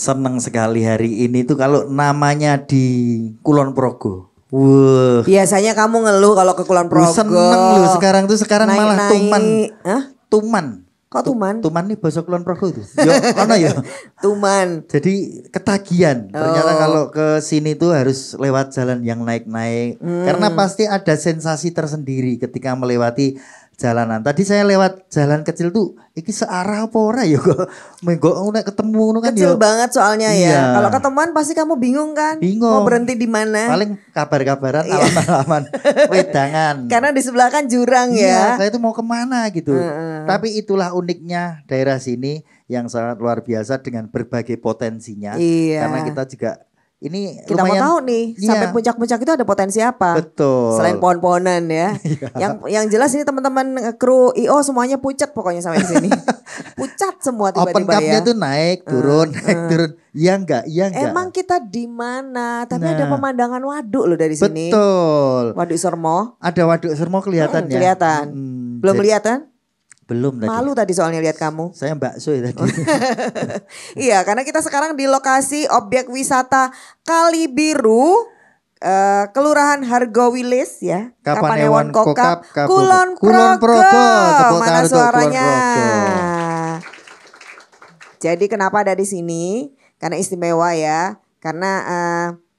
seneng sekali hari ini tuh kalau namanya di Kulon Progo. Wah. Biasanya kamu ngeluh kalau ke Kulon Progo. Seneng lu sekarang malah tuman. Hah? Tuman. Kok tuman? Tuman nih bahasa Kulon Progo itu. Yo, ono ya. Tuman. Jadi ketagihan. Ternyata kalau ke sini tuh harus lewat jalan yang naik-naik. Karena pasti ada sensasi tersendiri ketika melewati jalanan. Tadi saya lewat jalan kecil tuh, iki searah apa ora ya kok menggo nek ketemu ngono kan Kecil ya. banget soalnya Iya. ya. Kalau ketemuan pasti kamu bingung kan? Bingung. Mau berhenti di mana? Paling kabar-kabaran alaman-alaman wedangan. Karena di sebelah kan jurang Iya, ya. saya itu mau kemana gitu. Tapi itulah uniknya daerah sini yang sangat luar biasa dengan berbagai potensinya. Iya. Karena kita juga ini Kita lumayan, mau tahu nih iya, sampai puncak-puncak itu ada potensi apa? betul. Selain pohon-pohonan ya. Yang jelas ini teman-teman kru IO semuanya pucat pokoknya sampai di sini. Pucat semua Open tiba-tiba cup-nya ya. tuh naik turun naik turun. Iya enggak? Emang kita di mana? Tapi ada Nah. pemandangan waduk loh dari sini. Betul. Waduk Sormo. Ada waduk Sermo kelihatan ya. Kelihatan. Belum jadi- lihat kan? Belum tadi. Malu tadi soalnya lihat kamu. Saya bakso ya tadi. Iya, karena kita sekarang di lokasi objek wisata Kali Biru, Kelurahan Hargowilis ya, Kapanewon Kokap, Kulon Kulon Progo. Progo. Tepuk Mana tangan untuk suaranya? Kulon Progo. Jadi kenapa ada di sini? Karena istimewa ya, karena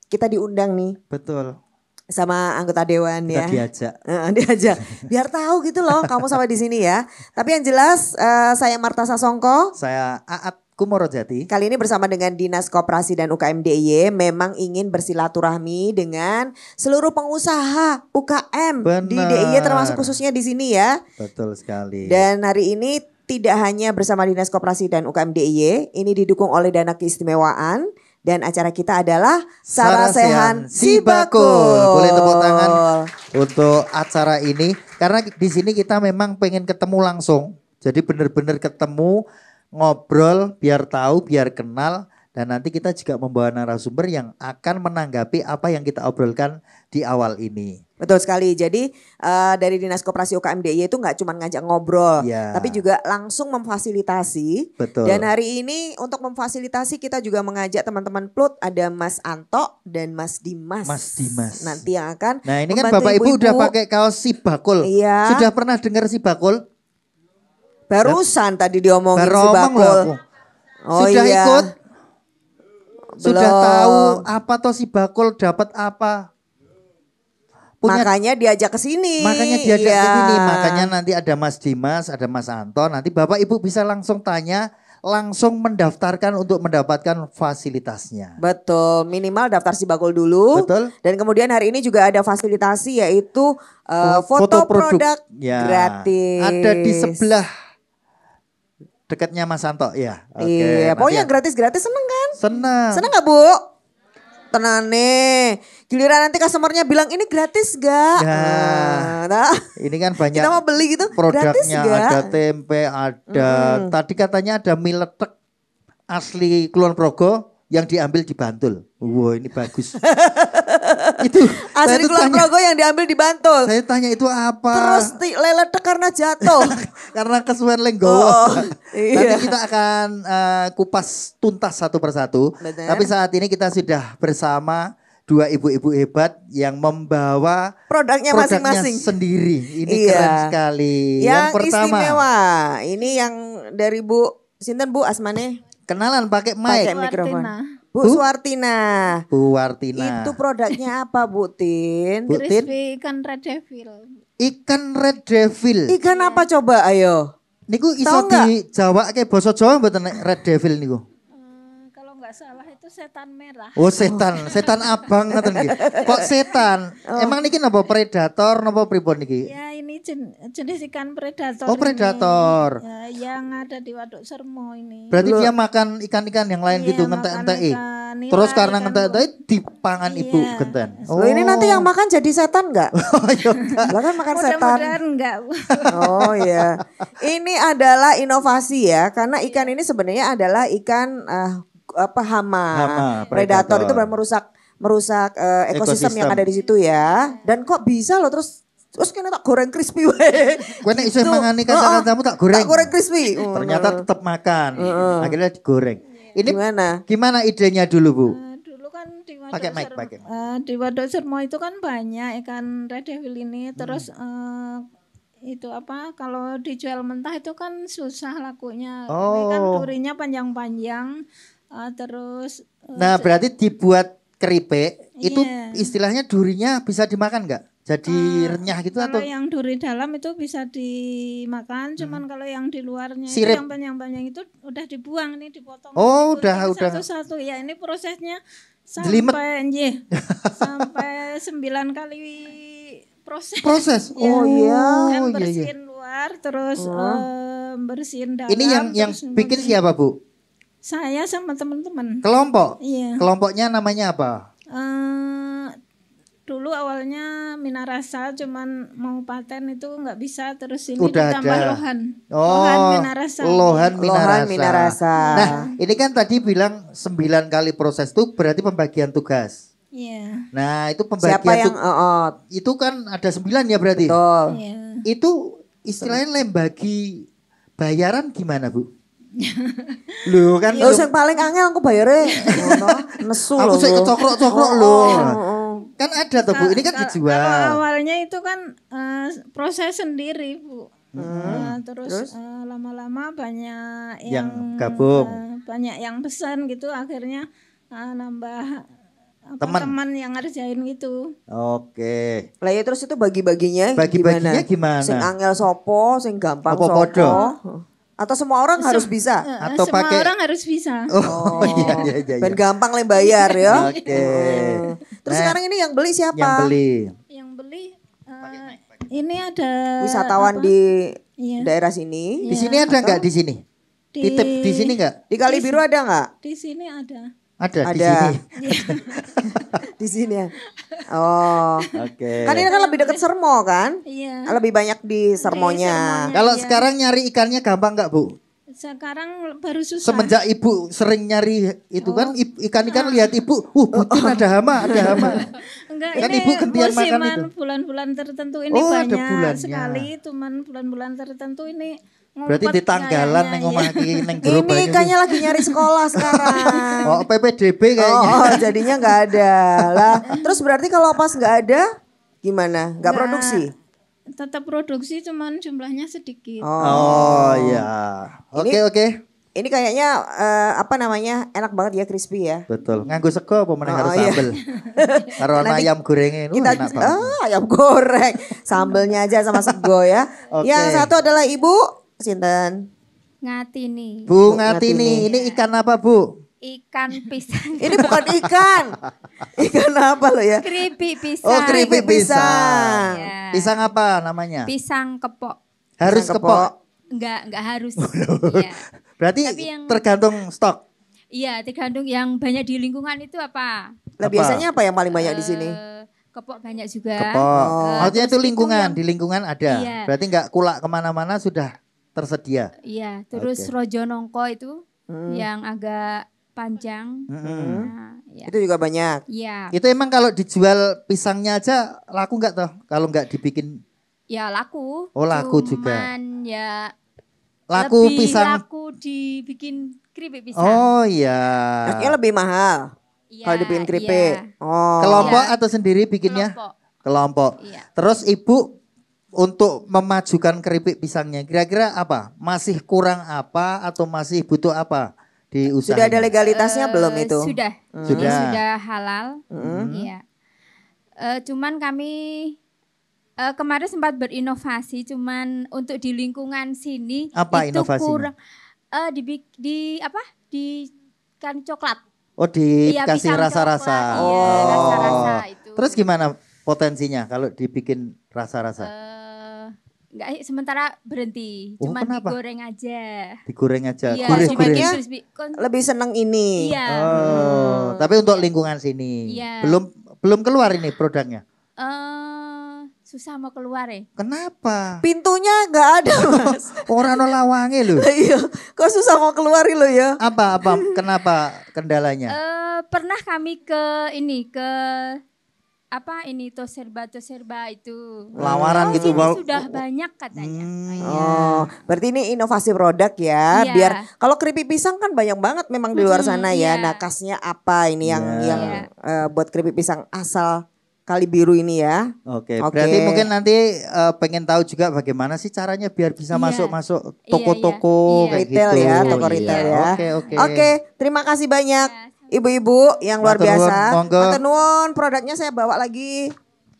kita diundang nih Betul. sama anggota dewan Kita ya. diajak. Diajak biar tahu gitu loh kamu sampai di sini ya. Tapi yang jelas saya Marta Sasongko. Saya Aat Kumorojati. Kali ini bersama dengan Dinas Koperasi dan UKM DIY memang ingin bersilaturahmi dengan seluruh pengusaha UKM di Benar. DIY termasuk khususnya di sini ya. Betul sekali. Dan hari ini tidak hanya bersama Dinas Koperasi dan UKM DIY, ini didukung oleh dana keistimewaan dan acara kita adalah Sarasehan Sibakul. Boleh tepuk tangan untuk acara ini karena di sini kita memang pengen ketemu langsung. Jadi benar-benar ketemu, ngobrol, biar tahu, biar kenal, dan nanti kita juga membawa narasumber yang akan menanggapi apa yang kita obrolkan di awal ini. Betul sekali. Jadi dari Dinas Koperasi UKM DIY itu nggak cuma ngajak ngobrol, Iya. tapi juga langsung memfasilitasi. Betul. Dan hari ini untuk memfasilitasi kita juga mengajak teman-teman Plut, ada Mas Anto dan Mas Dimas. Mas Dimas. Nanti yang akan Nah ini kan membantu Bapak Ibu ibu-ibu. udah pakai kaos Sibakul. Iya. Sudah pernah dengar Sibakul? Barusan tadi diomongin Baru si omong Bakul. loh aku. Oh Sudah iya. ikut? Sudah Belum. tahu apa toh Sibakul dapat apa? Makanya diajak ke sini. Makanya diajak Iya. ke sini. Makanya nanti ada Mas Dimas, ada Mas Anto. Nanti Bapak Ibu bisa langsung tanya, langsung mendaftarkan untuk mendapatkan fasilitasnya. Betul, minimal daftar si Bakul dulu. Betul. Dan kemudian hari ini juga ada fasilitasi yaitu foto produk Ya, gratis. ada di sebelah dekatnya Mas Anto ya. Oke, Iya, nanti pokoknya ya. gratis-gratis seneng kan? Senang. Seneng gak Bu? Tenang nih, giliran nanti customernya bilang ini gratis gak? Nah, ini kan banyak kita mau beli gitu, gratis produknya, gak? ada tempe, ada tadi katanya ada mie letek asli Kulon Progo yang diambil di Bantul. Wow, ini bagus. Itu saya Asli tuh Kulon tanya, Progo yang diambil di Bantul. saya tanya itu apa? Terus leletek karena jatuh. Karena kesuwen lenggowo. Oh, iya. Nanti kita akan kupas tuntas satu persatu. Benar. Tapi saat ini kita sudah bersama dua ibu-ibu hebat yang membawa Produknya masing-masing. sendiri. Ini Iya. keren sekali. Yang pertama, istimewa, ini yang dari Bu Sinten Bu Asmane, kenalan pakai pakai mic. mikrofon. Suartina. Bu Suartina. Bu Wartina. Itu produknya apa Bu Tin? Bu Tin, Crispy ikan red devil. ikan red devil. Ikan apa coba ayo? Niku iso Tahu nggak? di Jawa kayak basa Jawa mboten nek red devil niku. Kalau nggak salah itu setan merah. Oh setan, setan abang ngoten nggih. Kok setan? Emang niki napa predator napa pripun niki? Ya ini jenis ikan predator. Oh, predator. Ini. Ya, yang ada di Waduk Sermo ini. Berarti dia makan ikan-ikan yang lain Iya, gitu makan ngentek-enteki. ikan nila, Terus karena ikan ngentek-enteki dipangan ibu Iya. genten. Loh, ini nanti yang makan jadi setan nggak? Oh iya. Lah kan makan setan. Mudah-mudahan enggak. Oh iya. Ini adalah inovasi ya, karena ikan ini sebenarnya adalah ikan hama. Hama, Predator predator. itu benar merusak ekosistem yang ada di situ ya. Dan kok bisa loh terus kena tak goreng crispy wae. Kowe nek isih Gitu. mangan ikan kamu tak goreng. Tak goreng crispy. Ternyata tetap makan. Akhirnya digoreng. Ini gimana idenya dulu, Bu? Dulu kan di Waduk Pakai mic, Sermo, pakai mic. di Waduk Sermo itu kan banyak ikan red devil ini. Hmm. Terus itu apa? Kalau dijual mentah itu kan susah lakunya. Ini kan Oh. durinya panjang-panjang. Terus Nah, berarti dibuat keripik itu Iya. istilahnya durinya bisa dimakan nggak? Jadi renyah gitu kalau atau yang duri dalam itu bisa dimakan, cuman kalau yang di luarnya itu Sirip. yang panjang-panjang itu udah dibuang nih, dipotong. Oh, digunting udah. satu-satu. Ya, ini prosesnya Jelimet. sampai sampai 9 kali proses. proses? Oh, iya. Kan iya. bersihin luar, terus bersihin dalam. Ini yang terus bikin ngurusin. siapa, Bu? Saya sama teman-teman. Kelompok. Iya. Kelompoknya namanya apa? Dulu awalnya Minarasa, cuman mau paten itu nggak bisa, terus ini Udah ditambah ada. Lohan. Oh, Lohan Minarasa. Lohan Lohan Minarasa. Minarasa. Nah, ini kan tadi bilang 9 kali proses itu berarti pembagian tugas. Iya. Nah, itu pembagian Siapa yang itu kan ada 9 ya berarti. betul. Iya. Itu istilahnya lembagi bayaran gimana, Bu? Loh kan Lho sing paling angel aku bayare ngono, nesu lho. aku sih kecokrok-cokrok Oh, loh. oh. Kan ada tuh, Bu. Ini kan Kalau dijual. awalnya itu kan proses sendiri, Bu. Terus lama-lama banyak Yang gabung. banyak yang pesan gitu, akhirnya nambah Teman. yang ngerjain gitu. Oke. Lah ya terus itu bagi-baginya Bagi-baginya gimana? Sing angel sopo, sing gampang Apa sopo? podo? Atau semua orang harus bisa? Atau Semua pakai- orang harus bisa. Oh, iya. Ben gampang le bayar ya. Oke. Terus Nah, sekarang ini yang beli siapa? yang beli. Yang beli ini ada Wisatawan apa? di Iya. daerah sini. Di sini ada nggak di sini? Titip di sini nggak? Di Kali Biru ada nggak? Di sini ada. Ada di Ada. sini. Di sini ya. Oh. Oke. Kan ini kan lebih dekat Sermo kan? Iya. Lebih banyak di Sermonya. Sermonya. Kalau Iya. sekarang nyari ikannya gampang nggak, Bu? Sekarang baru susah. Semenjak Ibu sering nyari itu kan ikan-ikan lihat Ibu, butin ada hama. Enggak, Kan ini Ibu gantian makan musiman itu. bulan-bulan tertentu ini Oh, ada banyak bulannya. sekali, cuman bulan-bulan tertentu ini Berarti ngumpet di tanggalan kayaknya, neng iya. omah iki neng Ini gerobaknya. ikannya lagi nyari sekolah sekarang. Oh, PPDB kayaknya. Oh, jadinya nggak ada lah. Terus berarti kalau pas nggak ada gimana? Nggak Nggak. produksi? Tetap produksi, cuman jumlahnya sedikit. Oh, iya. Oke. Ini kayaknya apa namanya enak banget ya crispy ya. Betul. Nganggo sego apa meneh karo iya. sambel. Karo ana ayam gorengnya itu Kita enak banget. ayam goreng, sambelnya aja sama sego ya. Oke. Yang satu adalah Ibu Sinten. Ngatini. Bu Ngatini. Ngatini, ini ikan apa, Bu? Ikan pisang. Ini bukan ikan. Ikan apa lo ya? Keripik pisang. Oh, keripik pisang. Ya. Pisang apa namanya? Pisang kepok. Harus Pisang kepok. Enggak harus. Iya. Berarti Tapi yang- tergantung stok. Iya, tergantung yang banyak di lingkungan itu apa. Lah Apa? biasanya apa yang paling banyak di sini? Kepok banyak juga. Kepok. Maksudnya terus itu itu lingkungan, yang- di lingkungan ada. Iya. Berarti nggak kulak kemana-mana sudah tersedia. Iya, terus Oke. rojo nongko itu yang agak panjang. Mm-mm. Nah, ya. Itu juga banyak. Iya. Itu emang kalau dijual pisangnya aja laku nggak toh? Kalau nggak dibikin Ya laku. Oh, laku juga. Cuman ya laku lebih pisang. laku dibikin keripik pisang. Oh iya. Harganya lebih mahal Iya, kalau dibikin keripik. iya. Oh. Kelompok Iya. atau sendiri bikinnya? Kelompok. Kelompok. Iya. Terus Ibu untuk memajukan keripik pisangnya kira-kira apa? Masih kurang apa atau masih butuh apa di usaha? Sudah ada legalitasnya belum itu? Sudah. Sudah. Ini sudah halal. Iya. Cuman kami kemarin sempat berinovasi, cuman untuk di lingkungan sini Apa itu inovasinya? kurang di apa? Di kan coklat. Oh Iya, dikasih pisang rasa-rasa. coklat. Iya, rasa-rasa itu. Terus gimana potensinya kalau dibikin rasa-rasa? Enggak, sementara berhenti. Oh, Cuman kenapa? digoreng aja. Digoreng aja. Iya, Gurih-gurih. konsumennya crispy. Lebih seneng ini. Iya. Oh, tapi untuk lingkungan sini Iya. belum keluar ini produknya. Susah mau keluar ya. Kenapa? Pintunya nggak ada mas. Orang no lawange lho. Iya, kok susah mau keluarin lo ya? Apa kenapa kendalanya? Pernah kami ke apa ini toserba itu. Lamaran Oh, gitu, sini Bal. sudah banyak katanya. Oh, berarti ini inovasi produk ya. Iya. Biar kalau keripik pisang kan banyak banget memang di luar sana ya. Iya. Nah, khasnya apa ini yang Iya. buat keripik pisang asal Kali Biru ini ya? Oke, Oke. berarti mungkin nanti pengen tahu juga bagaimana sih caranya biar bisa Iya. masuk-masuk Iya, toko-toko iya. kayak Retail gitu. ya, toko Iya, retail ya. Oke, oke. Oke, terima kasih banyak Ya, ibu-ibu yang luar Matur nuwun, biasa. monggo. Matur nuwun, produknya saya bawa lagi.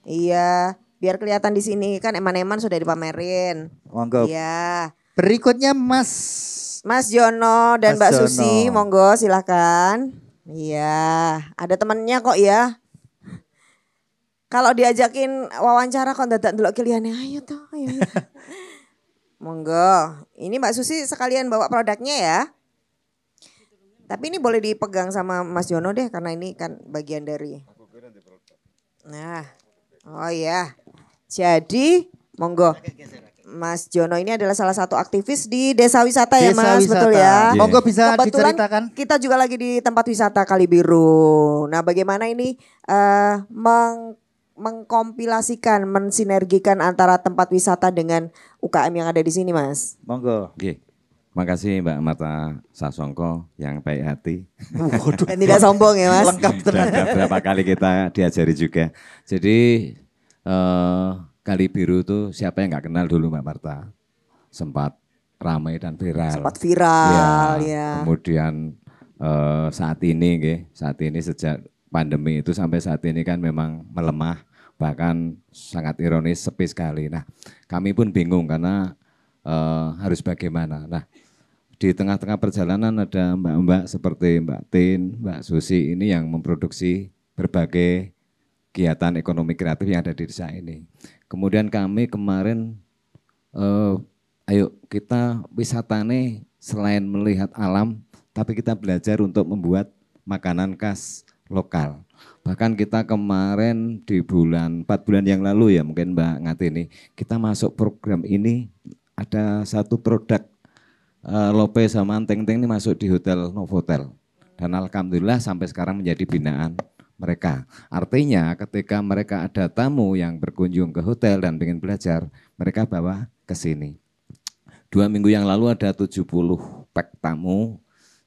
Iya, biar kelihatan di sini kan eman-eman sudah dipamerin. Monggo. Iya. Berikutnya Mas Mas Jono dan Mas Mbak Susi, Jono. monggo silahkan. Iya, ada temennya kok ya. Kalau diajakin wawancara kok dadak ndelok kiliane, ayo toh, ayo. Monggo. Ini Mbak Susi sekalian bawa produknya ya. Tapi ini boleh dipegang sama Mas Jono deh karena ini kan bagian dari. Nah, oh ya. Jadi, monggo. Mas Jono ini adalah salah satu aktivis di desa wisata ya Desa Mas, wisata. betul ya? Monggo bisa Kebetulan diceritakan. kita juga lagi di tempat wisata Kali Biru. Nah, bagaimana ini mengkompilasikan, mensinergikan antara tempat wisata dengan UKM yang ada di sini, Mas? Monggo. Oke, makasih Mbak Marta Sasongko yang baik hati. Waduh. Dan tidak sombong ya, Mas? Lengkap Sudah ada berapa kali kita diajari juga. Jadi Kali Biru itu siapa yang nggak kenal dulu Mbak Marta? Sempat ramai dan viral. Sempat viral, Ya, ya. kemudian saat ini sejak pandemi itu sampai saat ini kan memang melemah, bahkan sangat ironis, sepi sekali. Nah, kami pun bingung karena harus bagaimana. Nah, di tengah-tengah perjalanan ada mbak-mbak seperti Mbak Tin, Mbak Susi ini yang memproduksi berbagai kegiatan ekonomi kreatif yang ada di desa ini. Kemudian kami kemarin, ayo kita wisatane selain melihat alam, tapi kita belajar untuk membuat makanan khas lokal. Bahkan kita kemarin di 4 bulan yang lalu ya mungkin Mbak Ngatini, kita masuk program ini ada satu produk Lope sama Teng-Teng ini masuk di Hotel Novotel. Dan alhamdulillah sampai sekarang menjadi binaan mereka. Artinya ketika mereka ada tamu yang berkunjung ke hotel dan ingin belajar, mereka bawa ke sini. 2 minggu yang lalu ada 70 pack tamu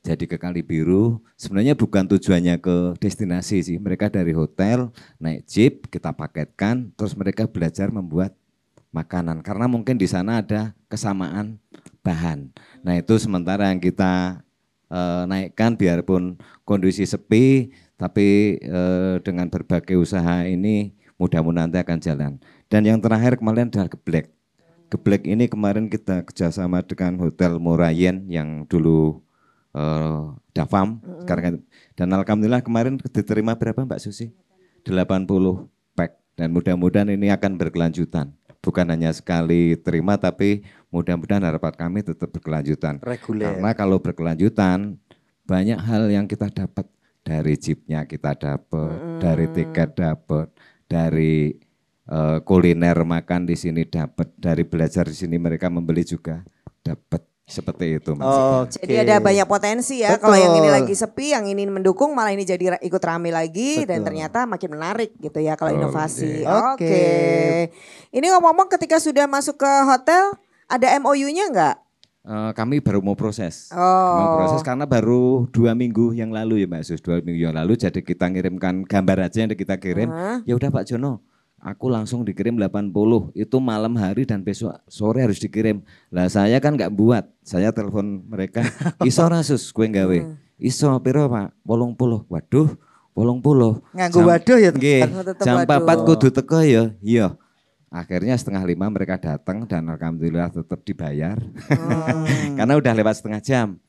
jadi ke Kali Biru. Sebenarnya bukan tujuannya ke destinasi sih. Mereka dari hotel naik jeep, kita paketkan, terus mereka belajar membuat makanan. Karena mungkin di sana ada kesamaan bahan. Nah itu sementara yang kita naikkan biarpun kondisi sepi, tapi dengan berbagai usaha ini mudah-mudahan nanti akan jalan. Dan yang terakhir kemarin adalah geblek. Geblek ini kemarin kita kerjasama dengan Hotel Morayen yang dulu Dafam. Sekarang, dan alhamdulillah kemarin diterima berapa Mbak Susi? 80 pack. Dan mudah-mudahan ini akan berkelanjutan. Bukan hanya sekali terima tapi mudah-mudahan harapan kami tetap berkelanjutan. Reguler. Karena kalau berkelanjutan banyak hal yang kita dapat. Dari jeepnya kita dapat, dari tiket dapat, dari kuliner makan di sini dapat, dari belajar di sini mereka membeli juga dapat. Seperti itu maksudnya. Oke. Jadi ada banyak potensi ya. Betul. Kalau yang ini lagi sepi, yang ini mendukung, malah ini jadi ikut rame lagi. Betul. Dan ternyata makin menarik gitu ya kalau Oh, inovasi. iya. Oke. Oke. Ini ngomong-ngomong ketika sudah masuk ke hotel, ada MOU-nya nggak? Kami baru mau proses. Oh. Mau proses karena baru 2 minggu yang lalu ya Mbak Sus. 2 minggu yang lalu jadi kita ngirimkan gambar aja yang kita kirim. Ya udah Pak Jono, aku langsung dikirim 80. Itu malam hari dan besok sore harus dikirim. Lah saya kan nggak buat. Saya telepon mereka. Iso rasus kue gawe. Iso piro Pak? 80. Waduh, 80. Nganggo waduh ya, Nggih, Oh, tetep jam waduh. 4 kudu teko ya. Iya. Akhirnya 4:30 mereka datang dan alhamdulillah tetap dibayar. Karena udah lewat setengah jam.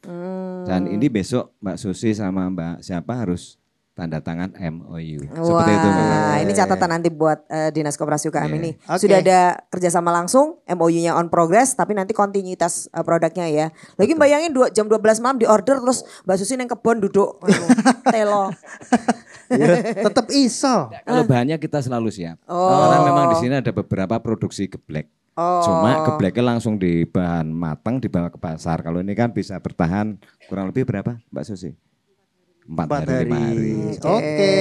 Dan ini besok Mbak Susi sama Mbak siapa harus tanda tangan MOU. Seperti itu Mbak. Wah, ini catatan nanti buat Dinas Koperasi UKM Iya. ini. Oke. Sudah ada kerjasama langsung, MOU-nya on progress, tapi nanti kontinuitas produknya ya. Lagi bayangin jam 12 malam di order terus Mbak Susi yang kebon duduk telo. Ya, tetap iso. Kalau bahannya kita selalu siap. Oh. Karena memang di sini ada beberapa produksi geblek. Oh. Cuma gebleknya langsung di bahan matang dibawa ke pasar. Kalau ini kan bisa bertahan kurang lebih berapa Mbak Susi? 4 4 hari 5 hari. Oke,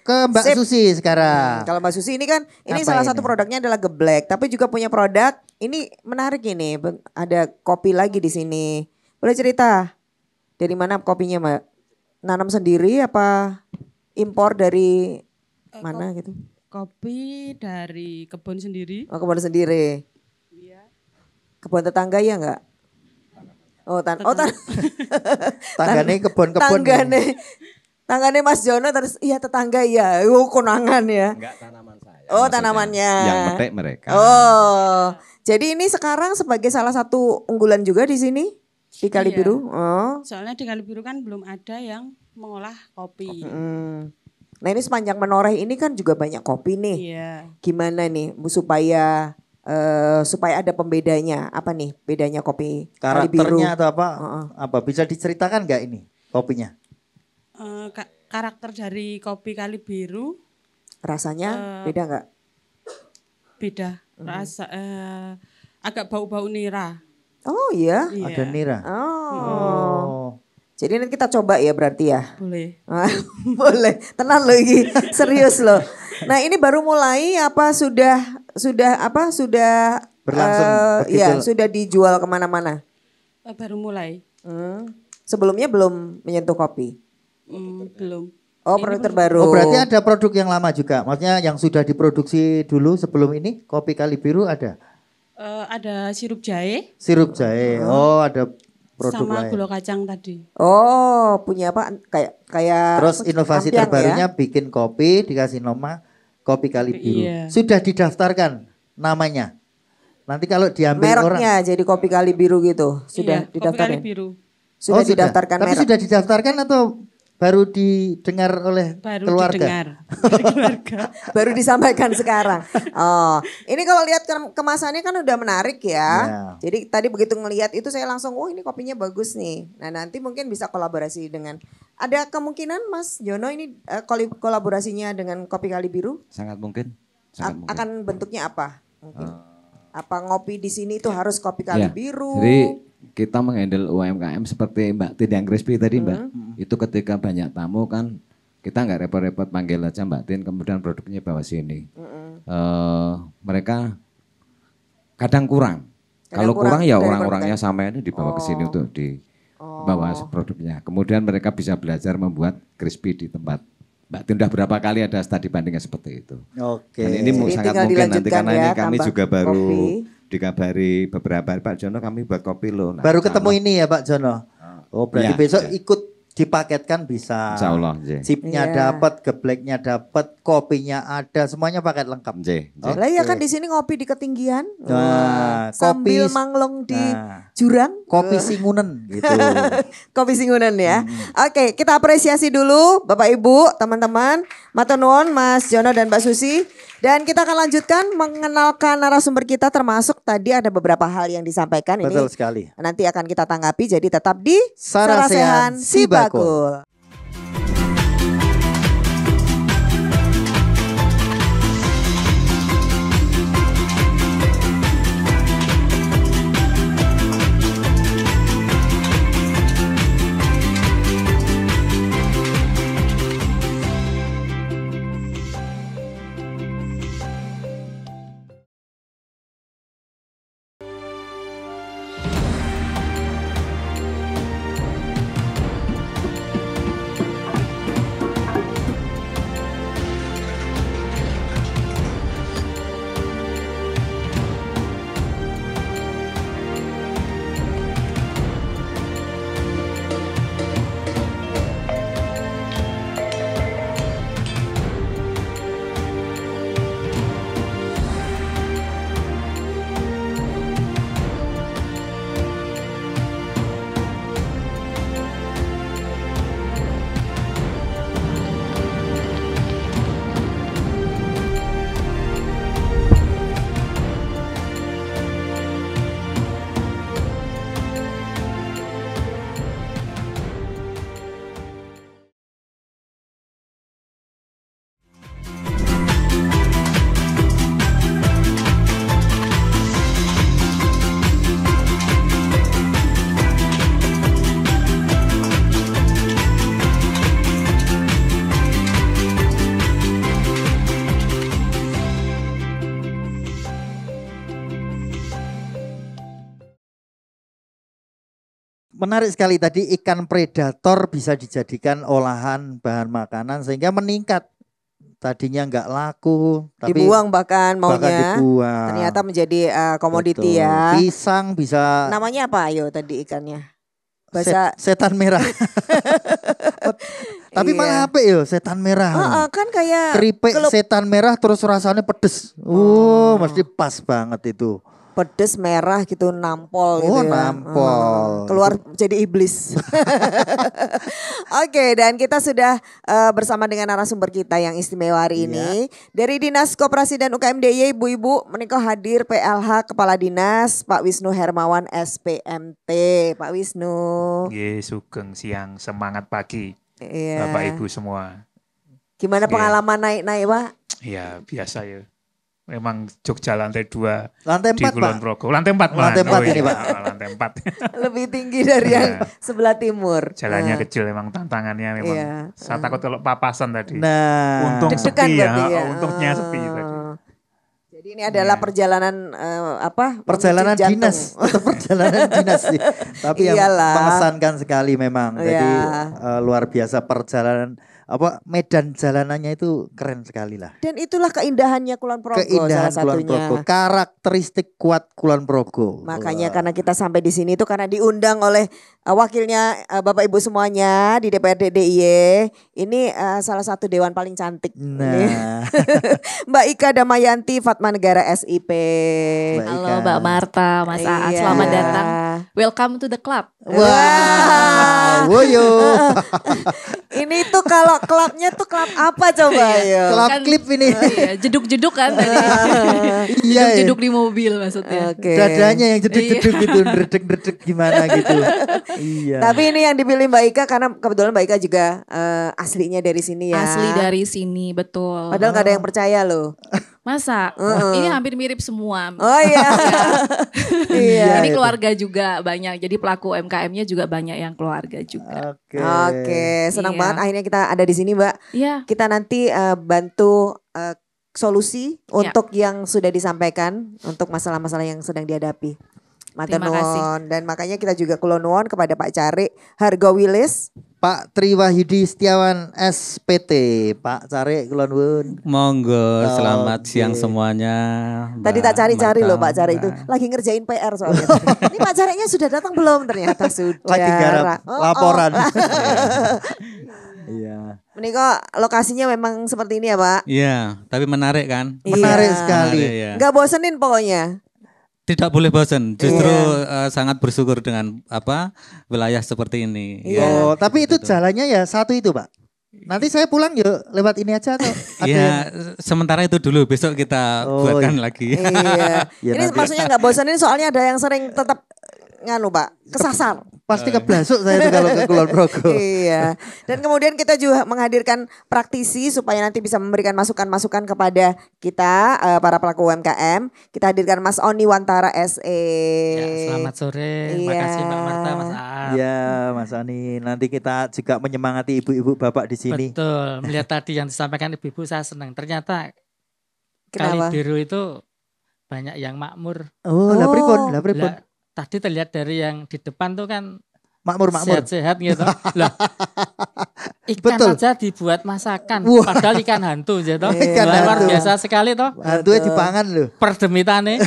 ke Mbak Sip. Susi sekarang. Kalau Mbak Susi ini kan, ini Apa salah ini? satu produknya adalah geblek, tapi juga punya produk. Ini menarik ini, ada kopi lagi di sini. Boleh cerita dari mana kopinya, Mbak? Nanam sendiri apa impor dari mana gitu? Kopi dari kebun sendiri. Oh, kebun sendiri. Kebun tetangga ya enggak? Oh, Tanggane kebun-kebun. tanggane Mas Jono terus iya tetangga ya. Oh, konangan ya. Enggak tanaman saya. Oh, maksudnya. tanamannya. Yang metik mereka. Oh. Jadi ini sekarang sebagai salah satu unggulan juga di sini di Kali Iya. Biru. Oh. Soalnya di Kali Biru kan belum ada yang mengolah kopi. Nah, ini sepanjang Menoreh ini kan juga banyak kopi nih. Iya. Gimana nih supaya ada pembedanya? Apa nih bedanya kopi Kali Biru? Karakternya atau apa? Apa bisa diceritakan nggak ini kopinya? Karakter dari kopi Kali Biru Rasanya beda nggak? beda. Rasa agak bau-bau nira. Oh iya. Iya. Ada nira. Oh. Jadi nanti kita coba ya berarti ya. Boleh. Boleh. Tenang loh ini. Serius loh. Nah, ini baru mulai apa sudah Berlangsung begitu. ya, sudah dijual kemana-mana. Baru mulai. Sebelumnya belum menyentuh kopi. Belum. Oh, produk terbaru. Oh, berarti ada produk yang lama juga. Maksudnya yang sudah diproduksi dulu sebelum ini kopi Kali Biru ada. Ada sirup jahe Sirup jahe. Oh, ada produk sama lain. gula kacang tadi. Oh, punya apa? Kayak Terus inovasi ampiang terbarunya ya? bikin kopi dikasih nama Kopi Kali Biru. Iya. Sudah didaftarkan namanya. Nanti kalau diambil orang. Mereknya jadi kopi Kali Biru gitu. Sudah Iya, kopi Kali didaftarkan. Biru. Sudah Oh, didaftarkan Tapi merek. sudah didaftarkan atau baru didengar oleh Baru keluarga? didengar dari keluarga. Baru disampaikan sekarang. Oh, ini kalau lihat kemasannya kan udah menarik ya. Ya. Jadi tadi begitu ngelihat itu saya langsung, oh ini kopinya bagus nih. Nah nanti mungkin bisa kolaborasi dengan, ada kemungkinan Mas Jono ini kolaborasinya dengan Kopi Kali Biru Sangat mungkin. Sangat mungkin. akan bentuknya apa? Mungkin. Apa ngopi di sini tuh harus Kopi Kali Ya, Biru? Jadi kita menghandle UMKM seperti Mbak Tin yang crispy tadi Mbak. Itu ketika banyak tamu kan kita nggak repot-repot panggil aja Mbak Tin kemudian produknya bawa sini. Mereka kadang kurang. Kalau kurang ya dari orang-orangnya sama ini dibawa ke sini untuk dibawa produknya. Kemudian mereka bisa belajar membuat crispy di tempat. Mbak Tin udah berapa kali ada studi bandingnya seperti itu. Oke. Dan ini Jadi sangat tinggal mungkin nanti dilanjutkan karena ya, ini kami tambah juga baru kopi. dikabari beberapa hari Pak Jono kami buat kopi loh. Nah, Baru insya ketemu Allah. ini ya Pak Jono. Oh, berarti Iya, besok iya. ikut dipaketkan bisa. Insya Allah, J. Chipnya Iya. dapat, gebleknya dapat, kopinya ada, semuanya paket lengkap. J. Oh. Lah ya kan di sini ngopi di ketinggian. Nah, Sambil kopi- manglong di Nah. jurang. Kopi Singunen gitu. Kopi Singunan ya. Oke, kita apresiasi dulu Bapak Ibu, teman-teman. Matur nuwun Mas Jono dan Mbak Susi. Dan kita akan lanjutkan mengenalkan narasumber kita termasuk tadi ada beberapa hal yang disampaikan Betul ini. sekali. Nanti akan kita tanggapi jadi tetap di Sarasehan Sibakul. Menarik sekali tadi ikan predator bisa dijadikan olahan bahan makanan sehingga meningkat. Tadinya nggak laku, tapi Dibuang bahkan bahkan maunya. dibuang. Ternyata menjadi komoditi Betul. ya. Pisang bisa Namanya apa ayo tadi ikannya? Bahasa setan merah. Tapi Iya. malah apa ya setan merah. Kan kayak Keripik kalau setan merah terus rasanya pedes. Mesti pas banget itu. pedes merah gitu nampol Oh, gitu ya. nampol. Keluar jadi iblis. Oke, dan kita sudah bersama dengan narasumber kita yang istimewa hari ini dari Dinas Koperasi dan UKM DIY Ibu-ibu menika hadir PLH Kepala Dinas Pak Wisnu Hermawan SPMT. Pak Wisnu. Nggih, sugeng siang, semangat pagi Iya. Bapak Ibu semua. Gimana Iya. pengalaman naik-naik, Pak? Ya, biasa ya. Memang Jogja lantai 2 Lantai di 4 Pak. Kulon Progo. Lantai 4 malah. Lantai 4 ini, iya, Pak. Lantai 4. Lebih tinggi dari yang sebelah timur. Jalannya kecil memang tantangannya memang. Iya. Saya takut kalau papasan tadi. Nah, Untung Deg-degan sepi ya. berarti ya. Untungnya sepi tadi. Jadi ini adalah perjalanan perjalanan memicu jantung. dinas, tetap perjalanan dinas sih. Tapi yang Iyalah. mengesankan sekali memang. Jadi Iya. luar biasa perjalanan medan jalanannya itu keren sekali lah. Dan itulah keindahannya Kulon Progo Keindahan salah Kulon satunya. Progo, karakteristik kuat Kulon Progo. Makanya karena kita sampai di sini itu karena diundang oleh wakilnya Bapak Ibu semuanya di DPRD DIY. Ini salah satu dewan paling cantik. Nah, Mbak Ika Damayanti Fatmanegara SIP. Mbak Halo Ika. Mbak Marta, Mas Aat, Iya. selamat datang. Welcome to the club. Wah, woyo. Ini tuh kalau klubnya tuh klub apa coba ya? Kelap Kan- klip ini. Iya, jeduk-jeduk kan tadi. Iya, ya. Jeduk-jeduk di mobil maksudnya. Oke. Dadanya yang jeduk-jeduk gitu, ndredeg-ndredeg gimana gitu. Iya. Tapi ini yang dipilih Mbak Ika karena kebetulan Mbak Ika juga aslinya dari sini ya. Asli dari sini, betul. Padahal gak ada yang percaya loh. Masa? Ini hampir mirip semua. Oh iya. Iya. Ini keluarga juga banyak. Jadi pelaku UMKM-nya juga banyak yang keluarga juga. Oke. Oke, senang Iya. banget akhirnya kita ada di sini, Mbak. Iya. Kita nanti bantu solusi Ya. untuk yang sudah disampaikan untuk masalah-masalah yang sedang dihadapi. Matur Terima kasih. nuwun. Dan makanya kita juga kulon nuwun kepada Pak Cari Hargowilis. Pak Tri Wahyudi Setiawan SPT, Pak Cari kulon nuwun. Monggo, selamat Oke. siang semuanya. Tadi Mbak tak cari-cari loh Pak Marta. Cari itu lagi ngerjain PR soalnya. Ini Pak Carinya sudah datang belum? Ternyata sudah. Lagi garap Oh, laporan. oh. Iya. Ini kok lokasinya memang seperti ini ya Pak? Iya, tapi menarik kan? Menarik Iya. sekali. Menarik, ya. Nggak bosenin pokoknya. Tidak boleh bosan, justru Iya. sangat bersyukur dengan wilayah seperti ini. Iya. Oh, tapi itu Betul. jalannya ya satu itu, Pak. Nanti saya pulang yuk lewat ini aja atau ada Ya, yang- sementara itu dulu, besok kita Oh, buatkan lagi. Iya. Ya, Ini nanti. maksudnya nggak bosenin soalnya ada yang sering tetap nganu Pak, kesasar. pasti keblasuk saya tuh kalau ke Kulon Progo. Iya. Dan kemudian kita juga menghadirkan praktisi supaya nanti bisa memberikan masukan-masukan kepada kita para pelaku UMKM. Kita hadirkan Mas Oni Wantara SE. Ya, selamat sore. Iya. Makasih Mbak Marta, Mas Aap. Iya, Mas Ani. Nanti kita juga menyemangati ibu-ibu bapak di sini. Betul. Melihat tadi yang disampaikan ibu-ibu saya senang. Ternyata Kenapa? Kali Biru itu banyak yang makmur. Oh, lah pripun, lah pripun. Lah, tadi terlihat dari yang di depan tuh kan Makmur. sehat-sehat gitu. Lah, ikan Betul. aja dibuat masakan. Wah. Padahal ikan hantu gitu. Ikan Luar hantu. biasa sekali toh. Hantunya dipangan loh. Perdemitane.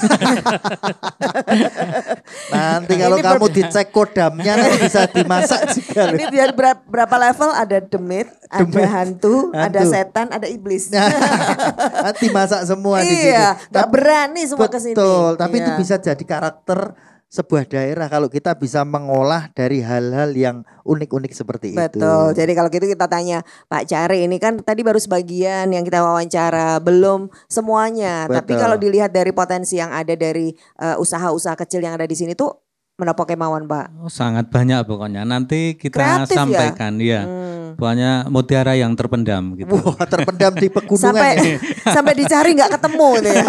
Nanti kalau Ini kamu dicek kodamnya nanti bisa dimasak juga loh. Ini biar berapa level ada demit, ada Demit, hantu, ada hantu. setan, ada iblis. Nanti masak semua di sini. Iya, nggak berani semua ke sini. Betul, tapi itu Iya. bisa jadi karakter sebuah daerah kalau kita bisa mengolah dari hal-hal yang unik-unik seperti itu. Betul. Jadi kalau gitu kita tanya Pak Cari, ini kan tadi baru sebagian yang kita wawancara, belum semuanya. Tapi Betul. kalau dilihat dari potensi yang ada dari usaha-usaha kecil yang ada di sini tuh menapa kemauan Pak? Oh, sangat banyak pokoknya. Nanti kita Kreatif ya? sampaikan, ya. Pokoknya mutiara yang terpendam gitu. Wah, terpendam di pegunungan Sampai ya. sampai dicari nggak ketemu gitu ya.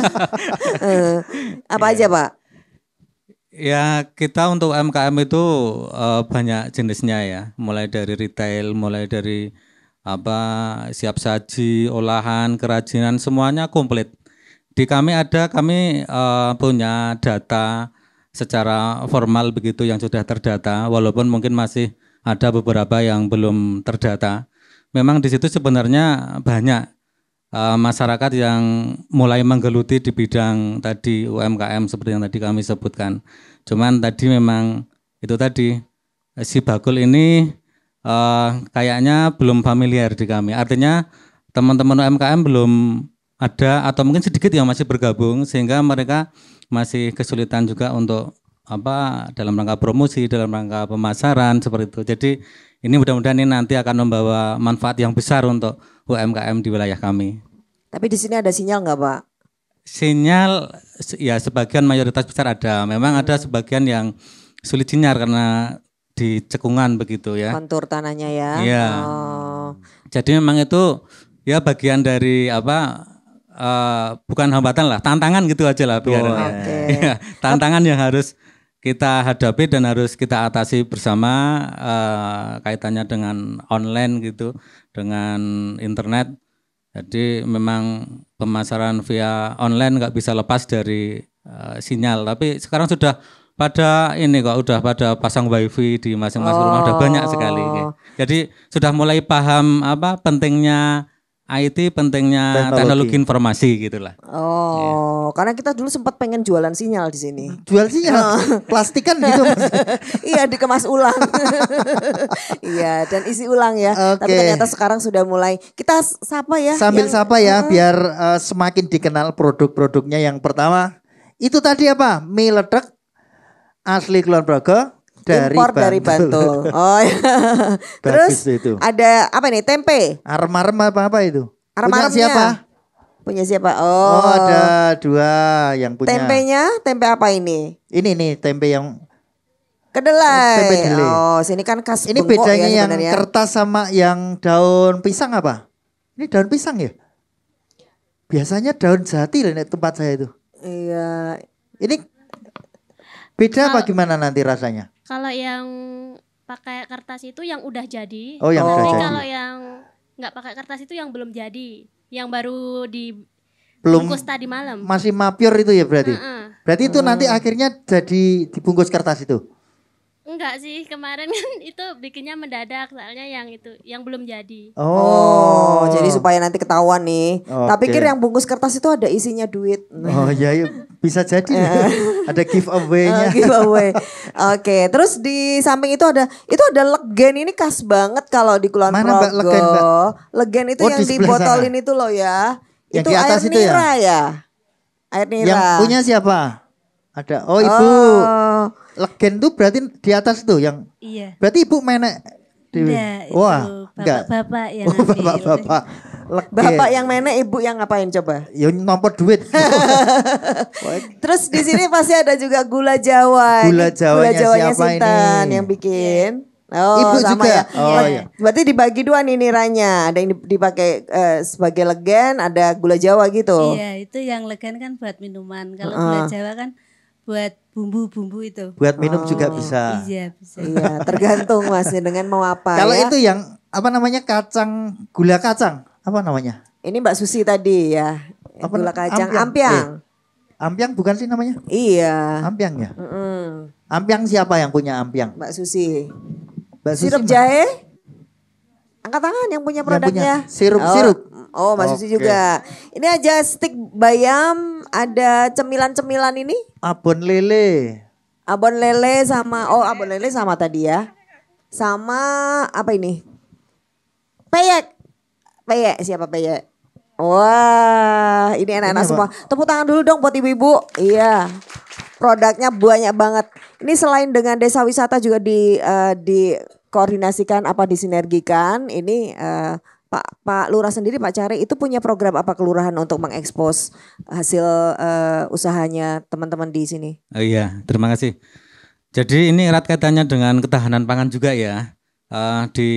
Apa aja Pak? Ya, kita untuk UMKM itu banyak jenisnya ya, mulai dari retail, mulai dari siap saji, olahan, kerajinan, semuanya komplit. Di kami punya data secara formal begitu yang sudah terdata, walaupun mungkin masih ada beberapa yang belum terdata. Memang di situ sebenarnya banyak masyarakat yang mulai menggeluti di bidang tadi UMKM seperti yang tadi kami sebutkan. Cuman tadi memang itu tadi si bakul ini kayaknya belum familiar di kami. Artinya teman-teman UMKM belum ada atau mungkin sedikit yang masih bergabung sehingga mereka masih kesulitan juga untuk dalam rangka promosi, dalam rangka pemasaran seperti itu. Jadi ini mudah-mudahan ini nanti akan membawa manfaat yang besar untuk UMKM di wilayah kami. Tapi di sini ada sinyal nggak, Pak? Sinyal ya sebagian mayoritas besar ada. Memang ada sebagian yang sulit sinyal karena di cekungan begitu ya. Kontur tanahnya ya. Iya. Jadi memang itu ya bagian dari bukan hambatan lah, tantangan gitu aja lah biar. Ya, tantangan yang harus kita hadapi dan harus kita atasi bersama kaitannya dengan online gitu, dengan internet. Jadi memang pemasaran via online nggak bisa lepas dari sinyal. Tapi sekarang sudah pada ini kok udah pada pasang wifi di masing-masing rumah udah banyak sekali. Jadi sudah mulai paham pentingnya IT, pentingnya teknologi informasi gitulah. Karena kita dulu sempat pengen jualan sinyal di sini. Jual sinyal, plastikan gitu Mas. Iya, dikemas ulang. Iya, dan isi ulang ya. Tapi ternyata sekarang sudah mulai. Kita sapa ya. Sambil sapa ya, biar semakin dikenal produk-produknya. Yang pertama, itu tadi apa? Mie ledek asli Kulon Progo. Impor dari Bantul. Oh ya. Terus itu. Ada apa nih? Tempe. Arem-arem apa itu? Punya siapa? Punya siapa? Ada 2 yang punya. Tempenya, tempe apa ini? Ini nih tempe yang kedelai. Tempe kedelai. Sini kan khas ini Bengkok bedanya ya yang kertas sama yang daun pisang apa? Ini daun pisang ya? Biasanya daun jati loh tempat saya itu. Iya. Ini beda apa gimana nanti rasanya? Kalau yang pakai kertas itu yang udah jadi. Oh, yang udah jadi. Kalau yang nggak pakai kertas itu yang belum jadi, yang baru dibungkus tadi malam. Masih mapior itu ya berarti? Berarti itu nanti akhirnya jadi dibungkus kertas itu? Enggak sih, kemarin kan itu bikinnya mendadak soalnya yang itu yang belum jadi. Jadi supaya nanti ketahuan nih. Tapi pikir yang bungkus kertas itu ada isinya duit. Oh iya, bisa jadi. Ada giveaway-nya. Giveaway. Oke, terus di samping itu ada legen. Ini khas banget kalau di Kulon Progo. Mana Mbak legen, Mbak? Legen itu yang dibotolin itu loh ya. Yang itu di atas air itu nira ya. Air nira. Yang punya siapa? Ada. Oh, Ibu. Legen tuh berarti di atas tuh yang. Iya. Berarti Ibu menek. Wah, bapak-bapak yang ambil. Bapak-bapak. Bapak yang menek, Ibu yang ngapain coba? Ya nomor duit. Terus di sini pasti ada juga gula Jawa. Gula Jawanya siapa Sintan ini? yang bikin. Ibu sama juga. Ya. Iya. Berarti dibagi 2 nih niranya. Ada yang dipakai sebagai legen, ada gula Jawa gitu. Iya, itu yang legen kan buat minuman. Kalau gula Jawa kan buat bumbu-bumbu itu. Buat minum juga bisa. Iya, bisa. Iya, tergantung Mas dengan mau apa. Kalau ya. itu yang apa namanya gula kacang, apa namanya? Ini Mbak Susi tadi ya. Gula kacang ampiang. Ampiang bukan sih namanya? Iya. Ampiang ya. Ampiang siapa yang punya ampiang? Mbak Susi. Mbak Susi Sirup jahe? Angkat tangan yang punya produknya. Sirup. Oh, Mbak Susi juga. Ini aja stik bayam, ada cemilan-cemilan ini. Abon lele. Abon lele sama tadi ya. Sama apa ini? Peyek. Siapa peyek? Wah, ini enak-enak semua. Tepuk tangan dulu dong buat ibu-ibu. Iya. Produknya banyak banget. Ini selain dengan desa wisata juga dikoordinasikan disinergikan. Ini Pak Lurah sendiri, Pak Cari itu punya program apa kelurahan untuk mengekspos hasil usahanya teman-teman di sini? Oh iya, terima kasih. Jadi ini erat kaitannya dengan ketahanan pangan juga ya. Di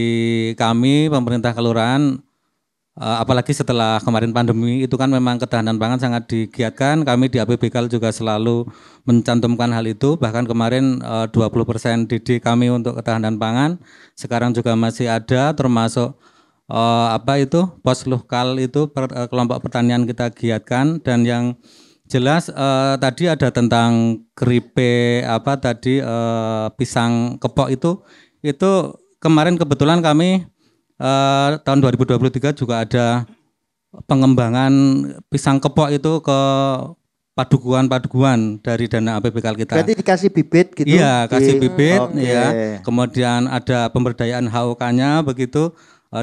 kami pemerintah kelurahan, apalagi setelah kemarin pandemi itu kan memang ketahanan pangan sangat digiatkan. Kami di APBKL juga selalu mencantumkan hal itu. Bahkan kemarin 20% DD kami untuk ketahanan pangan. Sekarang juga masih ada, termasuk pos lokal itu kelompok pertanian kita giatkan. Dan yang Jelas tadi ada tentang keripik apa tadi pisang kepok itu kemarin kebetulan kami tahun 2023 juga ada pengembangan pisang kepok itu ke padukuhan dari dana APBK kita. Berarti dikasih bibit gitu? Iya, kasih bibit Oke. ya. Kemudian ada pemberdayaan HOK-nya begitu.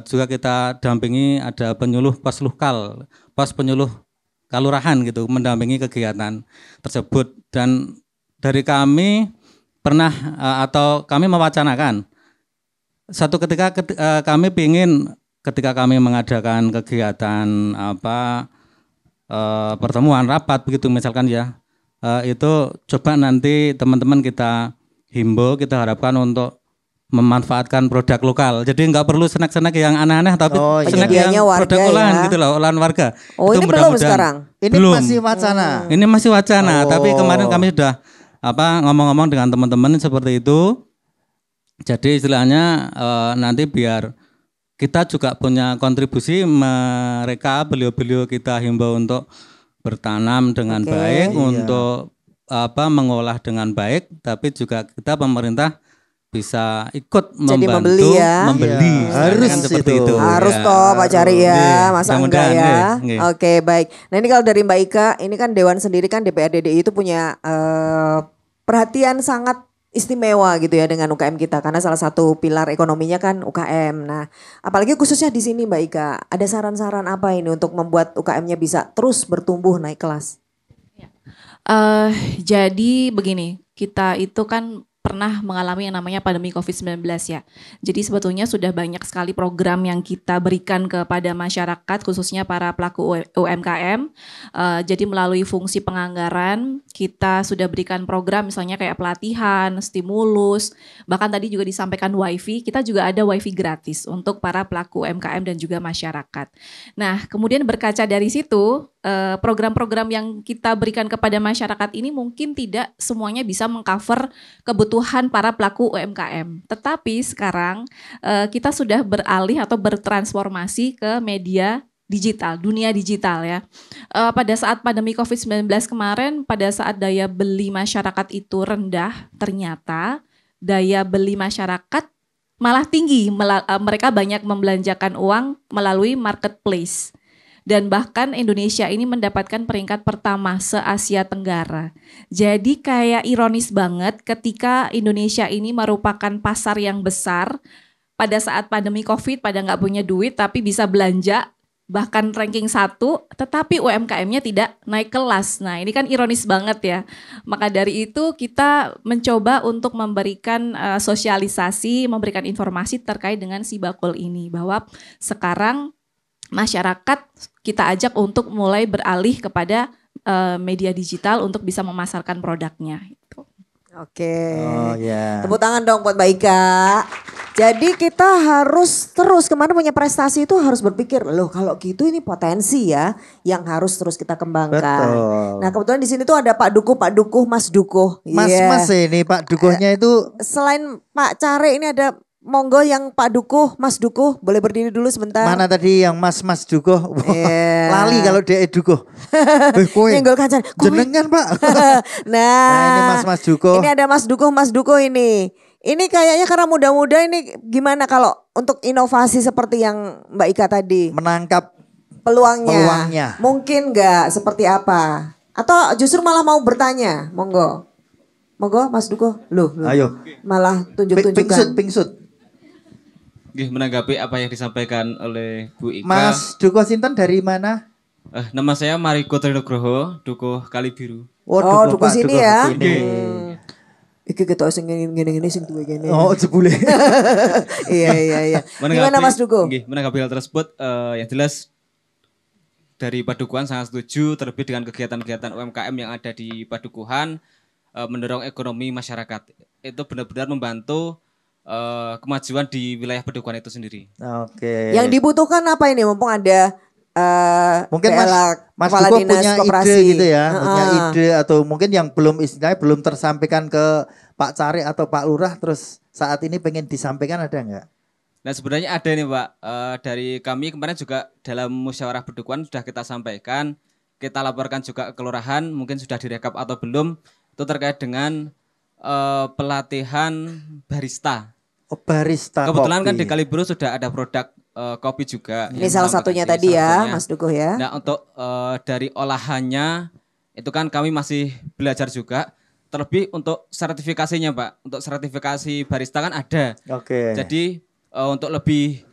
Juga kita dampingi ada penyuluh pos penyuluh kalurahan gitu mendampingi kegiatan tersebut dan dari kami pernah atau kami mewacanakan satu ketika kami ingin ketika kami mengadakan kegiatan pertemuan rapat begitu misalkan ya itu coba nanti teman-teman kita himbau kita harapkan untuk memanfaatkan produk lokal. Jadi nggak perlu snack-snack yang aneh-aneh tapi snack yang produk olahan gitu loh, olahan warga. Oh, itu ini belum sekarang. Ini belum. masih wacana. Ini masih wacana, tapi kemarin kami sudah ngomong-ngomong dengan teman-teman seperti itu. Jadi istilahnya nanti biar kita juga punya kontribusi mereka beliau-beliau kita himbau untuk bertanam dengan baik, untuk mengolah dengan baik, tapi juga kita pemerintah bisa ikut membantu membeli. Harus kan seperti itu. Harus toh Pak Cari ya, masa enggak ya. Oke, baik. Nah ini kalau dari Mbak Ika, ini kan Dewan sendiri kan DPRD DIY itu punya perhatian sangat istimewa gitu ya dengan UKM kita karena salah satu pilar ekonominya kan UKM. Nah, apalagi khususnya di sini Mbak Ika, ada saran-saran apa ini untuk membuat UKM-nya bisa terus bertumbuh naik kelas? Jadi begini, kita itu kan pernah mengalami yang namanya pandemi COVID-19 ya. Jadi sebetulnya sudah banyak sekali program yang kita berikan kepada masyarakat khususnya para pelaku UMKM. Jadi melalui fungsi penganggaran kita sudah berikan program misalnya kayak pelatihan, stimulus, bahkan tadi juga disampaikan WiFi, kita juga ada WiFi gratis untuk para pelaku UMKM dan juga masyarakat. Nah, kemudian berkaca dari situ program-program yang kita berikan kepada masyarakat ini mungkin tidak semuanya bisa mengcover kebutuhan para pelaku UMKM. Tetapi sekarang kita sudah beralih atau bertransformasi ke media digital, dunia digital ya. Pada saat pandemi COVID-19 kemarin, pada saat daya beli masyarakat itu rendah, ternyata daya beli masyarakat malah tinggi. Mereka banyak membelanjakan uang melalui marketplace. Dan bahkan Indonesia ini mendapatkan peringkat pertama se-Asia Tenggara. Jadi kayak ironis banget ketika Indonesia ini merupakan pasar yang besar pada saat pandemi COVID pada nggak punya duit tapi bisa belanja bahkan ranking 1 tetapi UMKM-nya tidak naik kelas. Nah ini kan ironis banget ya. Maka dari itu kita mencoba untuk memberikan sosialisasi, memberikan informasi terkait dengan si bakul ini bahwa sekarang masyarakat kita ajak untuk mulai beralih kepada media digital untuk bisa memasarkan produknya. Oke. Tepuk tangan dong buat Mbak Ika. Jadi kita harus terus kemarin punya prestasi itu harus berpikir loh kalau gitu ini potensi ya yang harus terus kita kembangkan. Betul. Nah kebetulan di sini tuh ada Pak Dukuh, Mas Dukuh. Mas ini Pak Dukuhnya itu. Selain Pak Care ini ada monggo yang Pak Dukuh, Mas Dukuh boleh berdiri dulu sebentar. Mana tadi yang Mas Dukuh? Lali kalau dia Dukuh. Nyenggol kacan. Jenengan Pak. Nah, ini Mas Dukuh. Ini ada Mas Dukuh ini. Ini kayaknya karena muda-muda ini gimana kalau untuk inovasi seperti yang Mbak Ika tadi? Menangkap peluangnya. Mungkin nggak seperti apa? Atau justru malah mau bertanya? Monggo Mas Dukuh. Loh. Ayo. Malah tunjuk-tunjukkan. Pingsut. Menanggapi apa yang disampaikan oleh Bu Ika. Mas Dukuh Sinten dari mana? Nama saya Mariko Trinugroho, Dukuh Kalibiru. Oh, Dukuh sini ya. Iki kita sing ngene-ngene sing duwe kene. Oh, jebule. Iya. Gimana Mas Dukuh? Menanggapi hal tersebut yang jelas dari Padukuhan sangat setuju terlebih dengan kegiatan-kegiatan UMKM yang ada di Padukuhan mendorong ekonomi masyarakat. Itu benar-benar membantu kemajuan di wilayah Padukuhan itu sendiri. Oke. Yang dibutuhkan apa ini mumpung ada mungkin Mas Dukuh punya ide gitu ya, punya ide atau mungkin yang belum tersampaikan ke Pak Cari atau Pak Lurah terus saat ini pengen disampaikan ada nggak? Nah sebenarnya ada nih Pak, dari kami kemarin juga dalam musyawarah Padukuhan sudah kita sampaikan kita laporkan juga ke kelurahan, mungkin sudah direkap atau belum, itu terkait dengan pelatihan barista. Oh, barista Kebetulan kopi. kan di Kalibro sudah ada produk kopi juga. Ini salah satunya tadi ya, Mas Dukuh ya. Nah, untuk dari olahannya itu kan kami masih belajar juga. Terlebih untuk sertifikasinya, Pak. Untuk sertifikasi barista kan ada. Oke. Jadi untuk lebih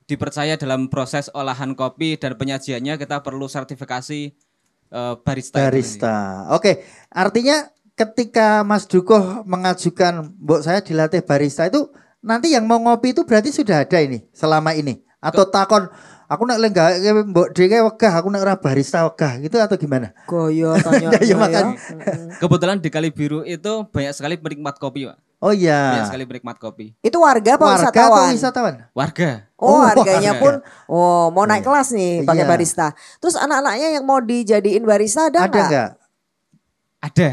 dipercaya dalam proses olahan kopi dan penyajiannya, kita perlu sertifikasi barista. Barista. Oke, artinya ketika Mas Dukuh mengajukan mbok saya dilatih barista itu nanti yang mau ngopi itu berarti sudah ada ini selama ini atau takon aku nek lenggak mbok dhewe wegah aku nek ora barista wegah gitu atau gimana? Goyo tanya. Ya, makan. Kebetulan di Kali Biru itu banyak sekali penikmat kopi, Pak. Oh iya. Banyak sekali penikmat kopi. Itu warga apa Warga wisatawan? atau wisatawan? Warga. Oh, harganya warga. pun mau naik kelas nih pakai Iya. barista. Terus anak-anaknya yang mau dijadiin barista ada enggak? Ada.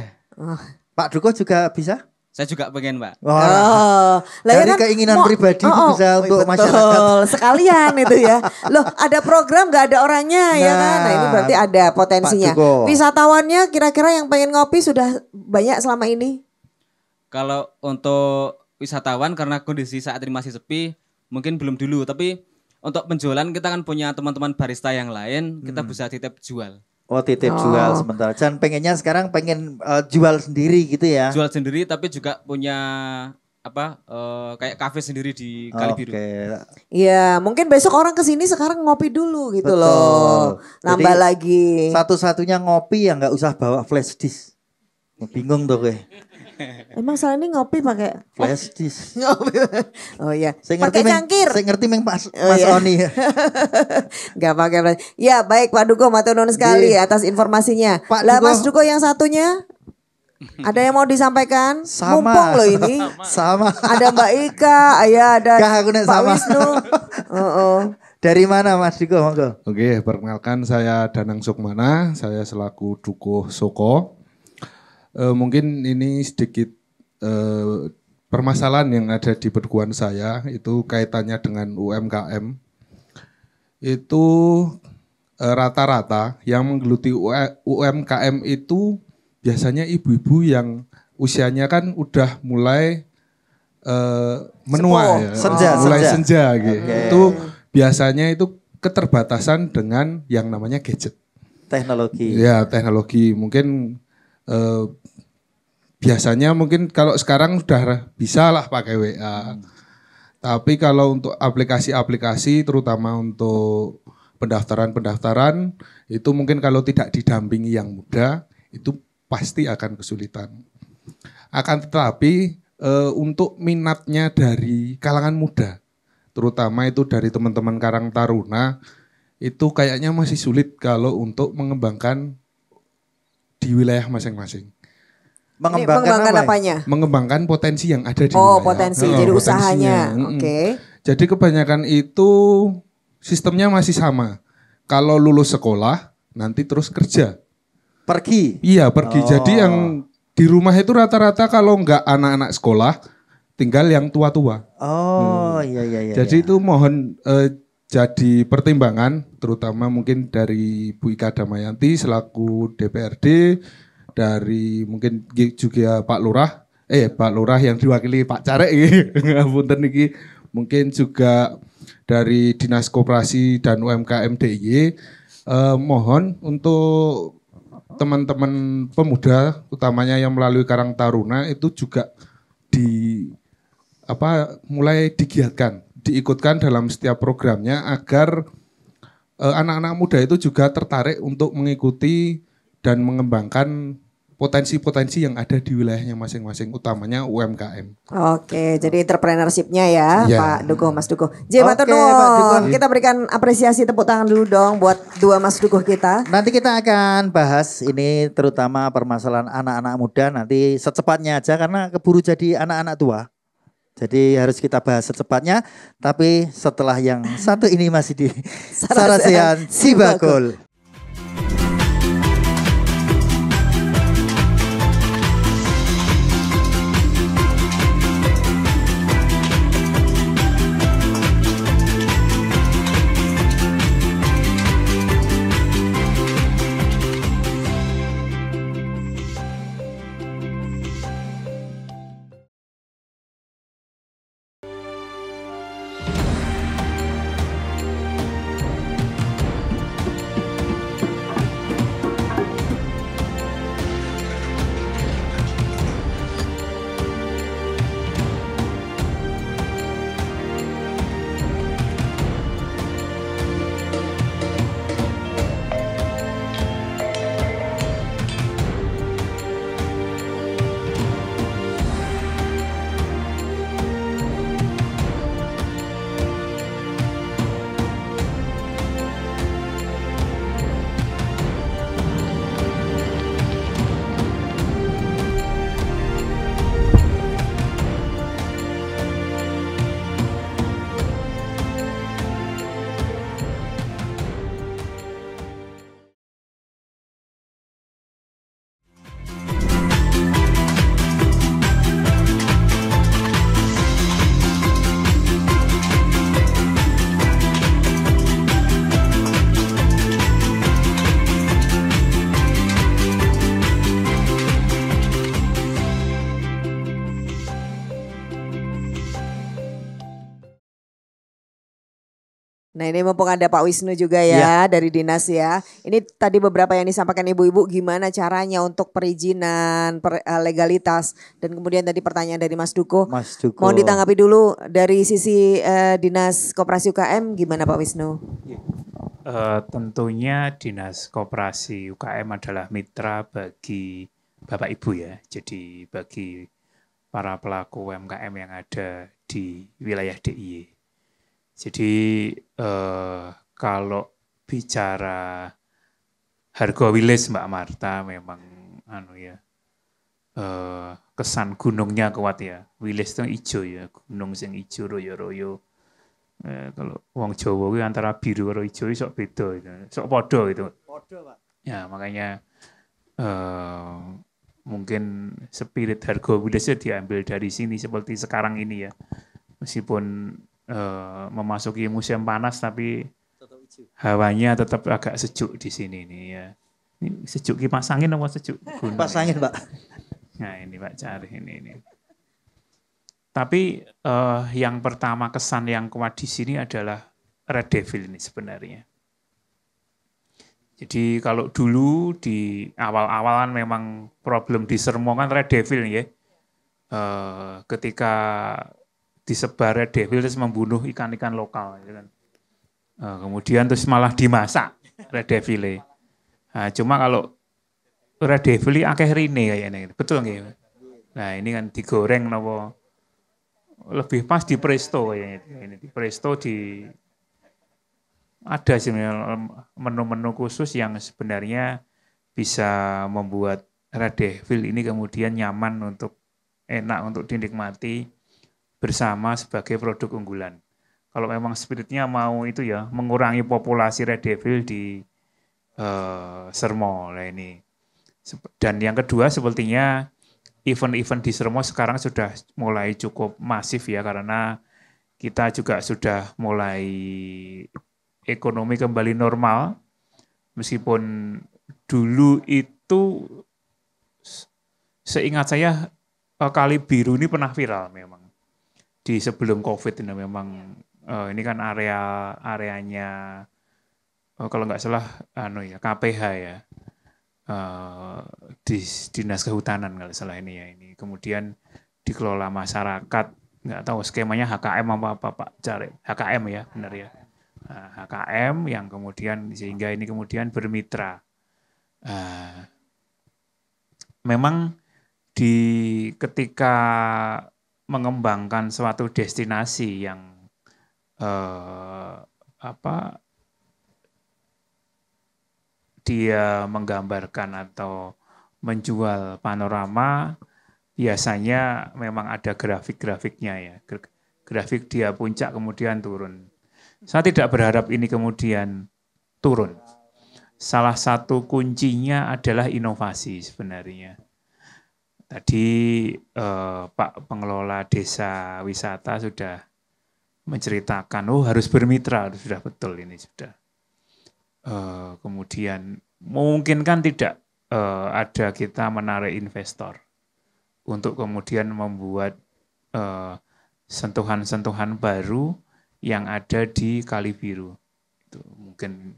Pak Dukuh juga bisa? Saya juga pengen, Pak. Wah, lah ya dari kan, keinginan pribadi itu bisa untuk betul, masyarakat. sekalian itu ya. Loh, ada program nggak ada orangnya ya kan? Nah, ini berarti ada potensinya. Pak Dukuh. Wisatawannya kira-kira yang pengen ngopi sudah banyak selama ini? Kalau untuk wisatawan karena kondisi saat ini masih sepi, mungkin belum dulu. Tapi untuk penjualan kita kan punya teman-teman barista yang lain, kita bisa titip jual. Oh, titip jual sementara. Dan pengennya sekarang pengen jual sendiri gitu ya. Jual sendiri tapi juga punya kayak kafe sendiri di Kali Biru. Iya, mungkin besok orang kesini sekarang ngopi dulu gitu Betul. loh. Nambah Jadi, lagi. Satu-satunya ngopi yang nggak usah bawa flash disk. Bingung tuh gue. Emang salah ini ngopi pakai Flash disk. Oh iya. Saya ngerti Pakai cangkir. Saya ngerti Mas iya. Oni. Gak pakai. Ya baik Pak Dukuh, matur nuwun sekali atas informasinya. Lah Mas Dukuh yang satunya ada yang mau disampaikan? Sama. Mumpung loh ini. Sama. Ada Mbak Ika, ada aku nek Pak sama. Wisnu. Dari mana Mas Dukuh? Monggo. Oke, perkenalkan saya Danang Sukmana, saya selaku Dukuh Soko. Mungkin ini sedikit permasalahan yang ada di pedukuhan saya itu kaitannya dengan UMKM. Itu rata-rata yang menggeluti UMKM itu biasanya ibu-ibu yang usianya kan udah mulai menua ya, mulai senja gitu. Itu biasanya itu keterbatasan dengan yang namanya gadget. Teknologi. Ya, teknologi. Mungkin biasanya mungkin kalau sekarang sudah bisa lah pakai WA. Tapi kalau untuk aplikasi-aplikasi terutama untuk pendaftaran-pendaftaran itu mungkin kalau tidak didampingi yang muda itu pasti akan kesulitan. Akan tetapi untuk minatnya dari kalangan muda, terutama itu dari teman-teman Karang Taruna, itu kayaknya masih sulit kalau untuk mengembangkan di wilayah masing-masing. Mengembangkan apanya? Mengembangkan potensi yang ada di wilayah. Potensi, jadi usahanya. Oke. Jadi kebanyakan itu sistemnya masih sama. Kalau lulus sekolah, nanti terus kerja. Pergi? Iya, pergi. Jadi yang di rumah itu rata-rata kalau enggak anak-anak sekolah, tinggal yang tua-tua. Oh, iya. Jadi itu mohon jadi pertimbangan, terutama mungkin dari Bu Ika Damayanti selaku DPRD, dari mungkin juga Pak Lurah yang diwakili Pak Carek ngapunten niki, mungkin juga dari Dinas Koperasi dan UMKM DIY, mohon untuk teman-teman pemuda utamanya yang melalui Karang Taruna itu juga mulai digiatkan, diikutkan dalam setiap programnya agar anak-anak muda itu juga tertarik untuk mengikuti dan mengembangkan potensi-potensi yang ada di wilayahnya masing-masing, utamanya UMKM. Oke, jadi entrepreneurship-nya ya, Pak Dukuh, Mas Dukuh. Matur Pak nuwun. Kita berikan apresiasi tepuk tangan dulu dong buat dua Mas Dukuh kita. Nanti kita akan bahas ini terutama permasalahan anak-anak muda nanti secepatnya aja karena keburu jadi anak-anak tua. Jadi harus kita bahas secepatnya, tapi setelah yang satu ini masih di Sarasehan Sibakul. Nah ini mumpung ada Pak Wisnu juga ya dari dinas ya. Ini tadi beberapa yang disampaikan ibu-ibu gimana caranya untuk perizinan, legalitas. Dan kemudian tadi pertanyaan dari Mas Duko. Mas Duko. Mohon ditanggapi dulu dari sisi Dinas Koperasi UKM gimana Pak Wisnu? Tentunya Dinas Koperasi UKM adalah mitra bagi Bapak Ibu ya. Jadi bagi para pelaku UMKM yang ada di wilayah DIY. Jadi kalau bicara harga wilis Mbak Marta memang kesan gunungnya kuat ya. Wilis itu hijau ya, gunung sing hijau royo-royo. Kalau wong Jawa itu antara biru karo hijau sok beda itu. Sok podo itu. Podo, Pak. Ya, makanya mungkin spirit harga wilisnya diambil dari sini seperti sekarang ini ya. Meskipun memasuki musim panas tapi hawanya tetap agak sejuk di sini nih ya. Ini sejuk kipas angin apa sejuk gunung? Kipas angin, Pak. Nah, ini Pak cari ini. Tapi yang pertama kesan yang kuat di sini adalah Red Devil ini sebenarnya. Jadi kalau dulu di awal-awalan memang problem di Sermong kan Red Devil ya. Ketika disebar Red Devil terus membunuh ikan-ikan lokal gitu kan. Kemudian terus malah dimasak Red Devil. Nah, cuma kalau Red Devil akeh rine kayaknya. Betul nggak? Nah, ini kan digoreng nopo lebih pas di presto kayaknya. Ini di presto ada sebenarnya menu-menu khusus yang sebenarnya bisa membuat Red Devil ini kemudian nyaman untuk enak untuk dinikmati bersama sebagai produk unggulan. Kalau memang spiritnya mau itu ya mengurangi populasi Red Devil di Sermo lah ini. Dan yang kedua sepertinya event-event di Sermo sekarang sudah mulai cukup masif ya karena kita juga sudah mulai ekonomi kembali normal. Meskipun dulu itu seingat saya Kali Biru ini pernah viral memang. Di sebelum COVID ini memang ini kan areanya kalau nggak salah KPH ya di Dinas Kehutanan kalau salah ini ya ini kemudian dikelola masyarakat nggak tahu skemanya HKM apa Pak cari HKM ya benar ya HKM yang kemudian sehingga ini kemudian bermitra memang di ketika mengembangkan suatu destinasi yang dia menggambarkan atau menjual panorama biasanya memang ada grafik-grafiknya ya. Grafik dia puncak kemudian turun. Saya tidak berharap ini kemudian turun. Salah satu kuncinya adalah inovasi sebenarnya. Tadi Pak Pengelola Desa Wisata sudah menceritakan, harus bermitra, sudah betul ini sudah. Kemudian mungkin kan tidak ada kita menarik investor untuk kemudian membuat sentuhan-sentuhan baru yang ada di Kali Biru. Itu mungkin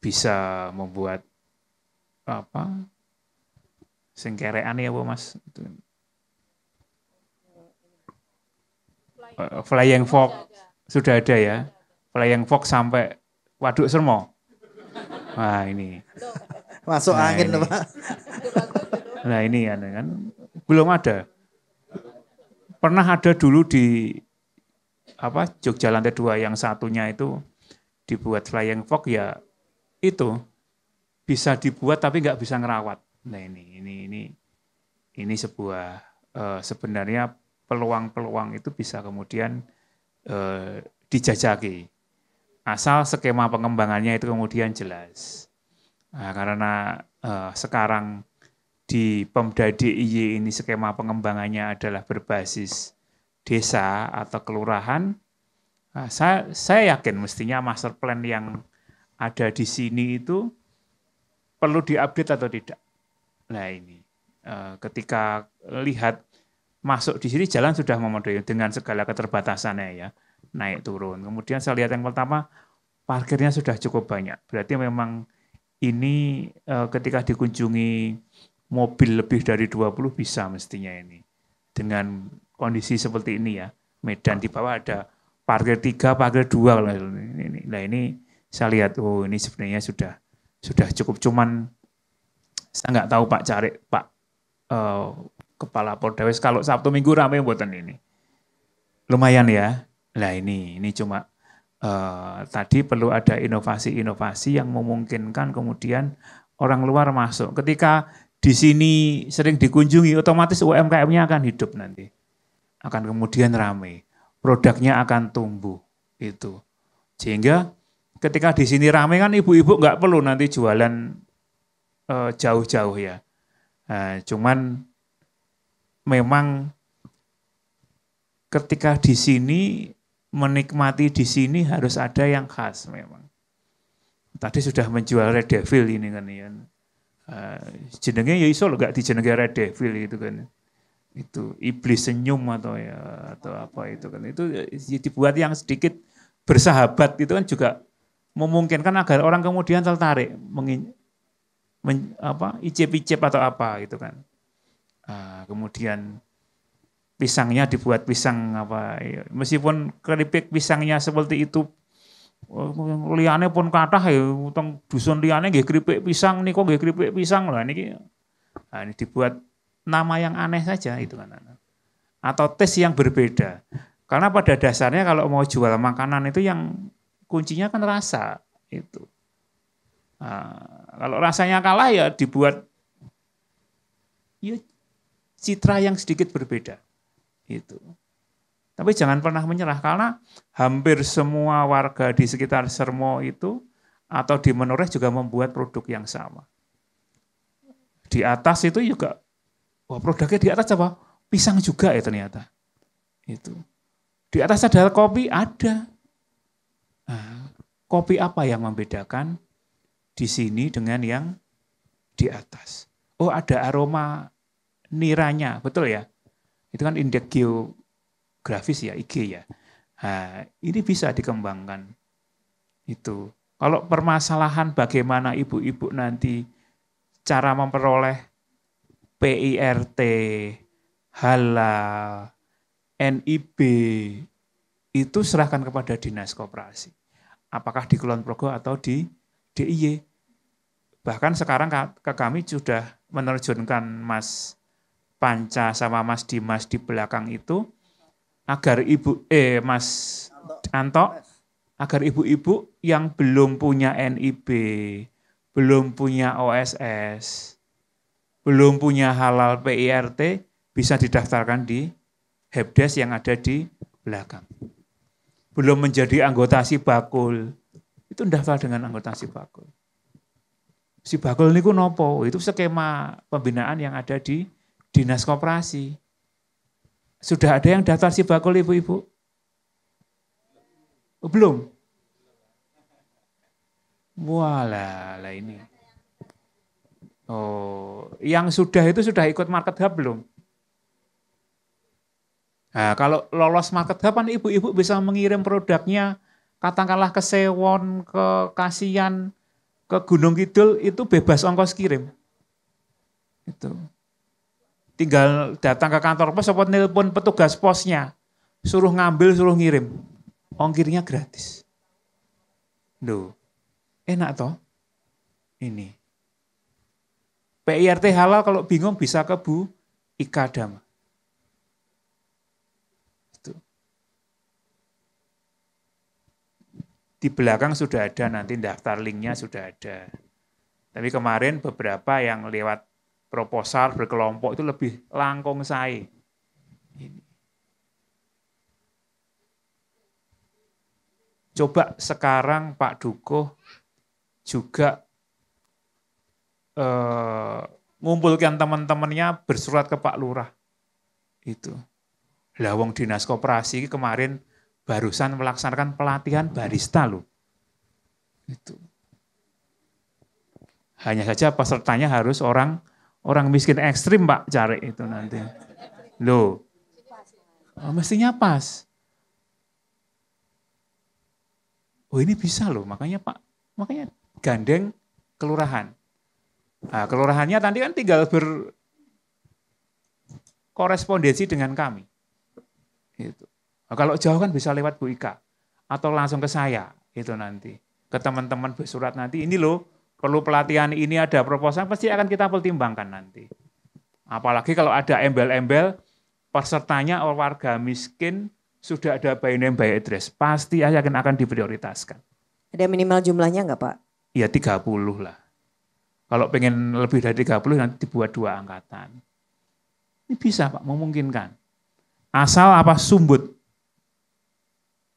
bisa membuat singkerean ya Bu Mas. Flying Fox sudah ada ya. Flying Fox sampai Waduk Sermo. Nah ini. Masuk angin ini. Pak. Nah ini kan belum ada. Pernah ada dulu di Jogja Lantai 2 yang satunya itu dibuat Flying Fox ya itu bisa dibuat tapi nggak bisa ngerawat. Nah ini sebuah sebenarnya peluang-peluang itu bisa kemudian dijajaki. Asal skema pengembangannya itu kemudian jelas. Nah, karena sekarang di Pemda DIY ini skema pengembangannya adalah berbasis desa atau kelurahan, nah, saya yakin mestinya master plan yang ada di sini itu perlu diupdate atau tidak. Nah ini ketika lihat masuk di sini jalan sudah memadai dengan segala keterbatasannya ya. naik turun. Kemudian saya lihat yang pertama, parkirnya sudah cukup banyak. Berarti memang ini ketika dikunjungi mobil lebih dari 20 bisa mestinya ini. Dengan kondisi seperti ini ya. Medan di bawah ada parkir 3, parkir 2. Nah ini saya lihat, oh ini sebenarnya sudah cukup. Cuman saya nggak tahu Pak Carik, Pak Kepala Polda, kalau Sabtu Minggu ramai buatan ini. Lumayan ya. Nah ini cuma tadi perlu ada inovasi-inovasi yang memungkinkan kemudian orang luar masuk. Ketika di sini sering dikunjungi, otomatis UMKM-nya akan hidup nanti. Akan kemudian ramai. Produknya akan tumbuh. Itu. Sehingga ketika di sini ramai kan ibu-ibu nggak perlu nanti jualan jauh-jauh ya. Cuman memang ketika di sini menikmati di sini harus ada yang khas memang. Tadi sudah menjual Red Devil ini kan ya. Jenenge ya iso gak dijenenge Red Devil itu kan. Itu iblis senyum atau apa itu kan. Itu dibuat yang sedikit bersahabat itu kan juga memungkinkan agar orang kemudian tertarik icip-icip atau apa gitu kan. Kemudian pisangnya dibuat pisang meskipun keripik pisangnya seperti itu liane pun kathah ya utang dusun liane nggih keripik pisang niku nggih keripik pisang lho niki. Ini dibuat nama yang aneh saja itu kan. Atau tes yang berbeda. Karena pada dasarnya kalau mau jual makanan itu yang kuncinya kan rasa itu. Kalau rasanya kalah ya dibuat ya citra yang sedikit berbeda. Itu. Tapi jangan pernah menyerah karena hampir semua warga di sekitar Sermo itu atau di Menoreh juga membuat produk yang sama. Di atas itu juga, wah produknya di atas apa? Pisang juga ya ternyata. Itu. Di atas ada kopi, ada. Nah, kopi apa yang membedakan di sini dengan yang di atas? Oh ada aroma niranya, betul ya? Itu kan indeks geografis ya, IG ya. Nah, ini bisa dikembangkan. Itu. Kalau permasalahan bagaimana ibu-ibu nanti cara memperoleh PIRT, halal, NIB, itu serahkan kepada Dinas Koperasi. Apakah di Kulon Progo atau di DIY. Bahkan sekarang ke kami sudah menerjunkan Mas Panca sama Mas Dimas di belakang itu agar Mas Anto agar ibu-ibu yang belum punya NIB, belum punya OSS, belum punya halal PIRT bisa didaftarkan di helpdesk yang ada di belakang. Belum menjadi anggota Sibakul, itu daftar dengan anggota Sibakul. Sibakul niku nopo? Itu skema pembinaan yang ada di Dinas Koperasi. Sudah ada yang daftar Sibakul ibu-ibu? Belum? Walah ini. Oh, yang sudah itu sudah ikut Market Hub belum? Nah, kalau lolos Market Hub kan ibu-ibu bisa mengirim produknya katakanlah ke Sewon, ke Kasian, ke Gunung Kidul itu bebas ongkos kirim. Itu. Tinggal datang ke kantor pos atau nelpon petugas posnya. Suruh ngambil, suruh ngirim. Ongkirnya gratis. Loh, enak toh? Ini. PIRT halal kalau bingung bisa ke Bu Ikadam. Itu. Di belakang sudah ada, nanti daftar linknya sudah ada. Tapi kemarin beberapa yang lewat proposal berkelompok itu lebih langkung saya. Coba sekarang Pak Dukuh juga ngumpulkan teman-temannya bersurat ke Pak Lurah. Itu. Lawang Dinas Koperasi kemarin barusan melaksanakan pelatihan barista loh. Itu. Hanya saja pesertanya harus orang miskin ekstrim Pak cari itu nanti. Loh, mestinya pas. oh ini bisa loh, makanya gandeng kelurahan. Nah, kelurahannya nanti kan tinggal berkorespondensi dengan kami. Gitu. Nah, kalau jauh kan bisa lewat Bu Ika atau langsung ke saya itu nanti. Ke teman-teman bersurat nanti, ini loh perlu pelatihan ini, ada proposal, pasti akan kita pertimbangkan nanti. Apalagi kalau ada embel-embel pesertanya warga miskin, sudah ada by name by address, pasti akan diprioritaskan. Ada minimal jumlahnya enggak Pak? Ya 30 lah. Kalau pengen lebih dari 30 nanti dibuat 2 angkatan. Ini bisa Pak, memungkinkan. Asal apa sumbut.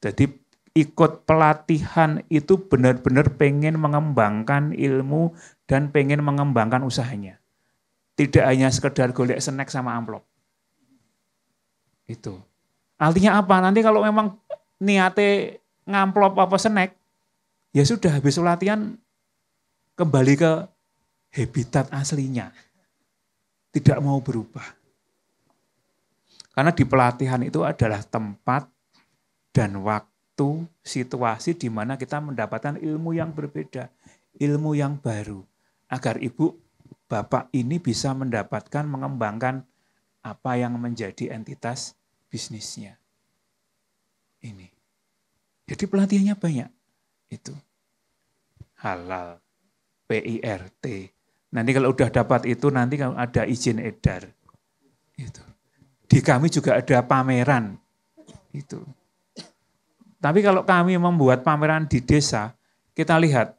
Jadi ikut pelatihan itu benar-benar pengen mengembangkan ilmu dan pengen mengembangkan usahanya. Tidak hanya sekedar golek snack sama amplop. Itu. Artinya apa? Nanti kalau memang niate ngamplop apa snack, ya sudah habis latihan kembali ke habitat aslinya. Tidak mau berubah. Karena di pelatihan itu adalah tempat dan waktu, situasi di mana kita mendapatkan ilmu yang berbeda, ilmu yang baru. Agar ibu, bapak ini bisa mendapatkan, mengembangkan apa yang menjadi entitas bisnisnya. Ini. Jadi pelatihannya banyak. Itu. Halal, PIRT. Nanti kalau udah dapat itu, nanti kalau ada izin edar. Itu. Di kami juga ada pameran. Itu. Tapi kalau kami membuat pameran di desa, kita lihat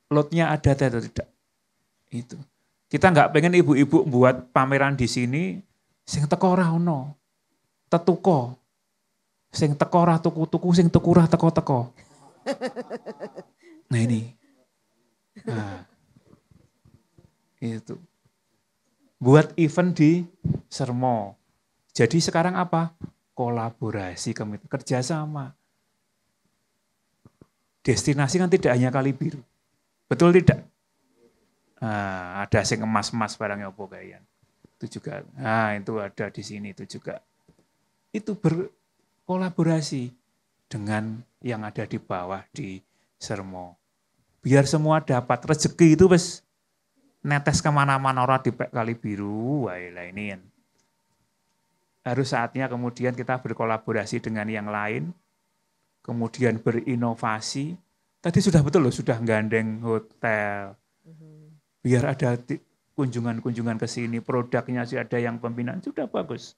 lotnya ada atau tidak. Itu. Kita nggak pengen ibu-ibu buat pameran di sini, sing teko ora ono, tetuko, sing teko ora tuku-tuku, sing tuku ora teko-teko. Nah ini. Nah. Itu. Buat event di Sermo. Jadi sekarang apa? Kolaborasi, kerjasama. Destinasi kan tidak hanya Kali Biru. Betul tidak? Nah, ada sing emas-emas barangnya opo kayan. Itu juga. Nah, itu ada di sini itu juga. Itu berkolaborasi dengan yang ada di bawah di Sermo. Biar semua dapat rezeki itu wes netes kemana-mana orang di Kali Biru, wah ini kan. Harus saatnya kemudian kita berkolaborasi dengan yang lain, kemudian berinovasi. Tadi sudah betul loh, sudah gandeng hotel. Biar ada kunjungan-kunjungan ke sini, produknya sih ada yang pembinaan, sudah bagus.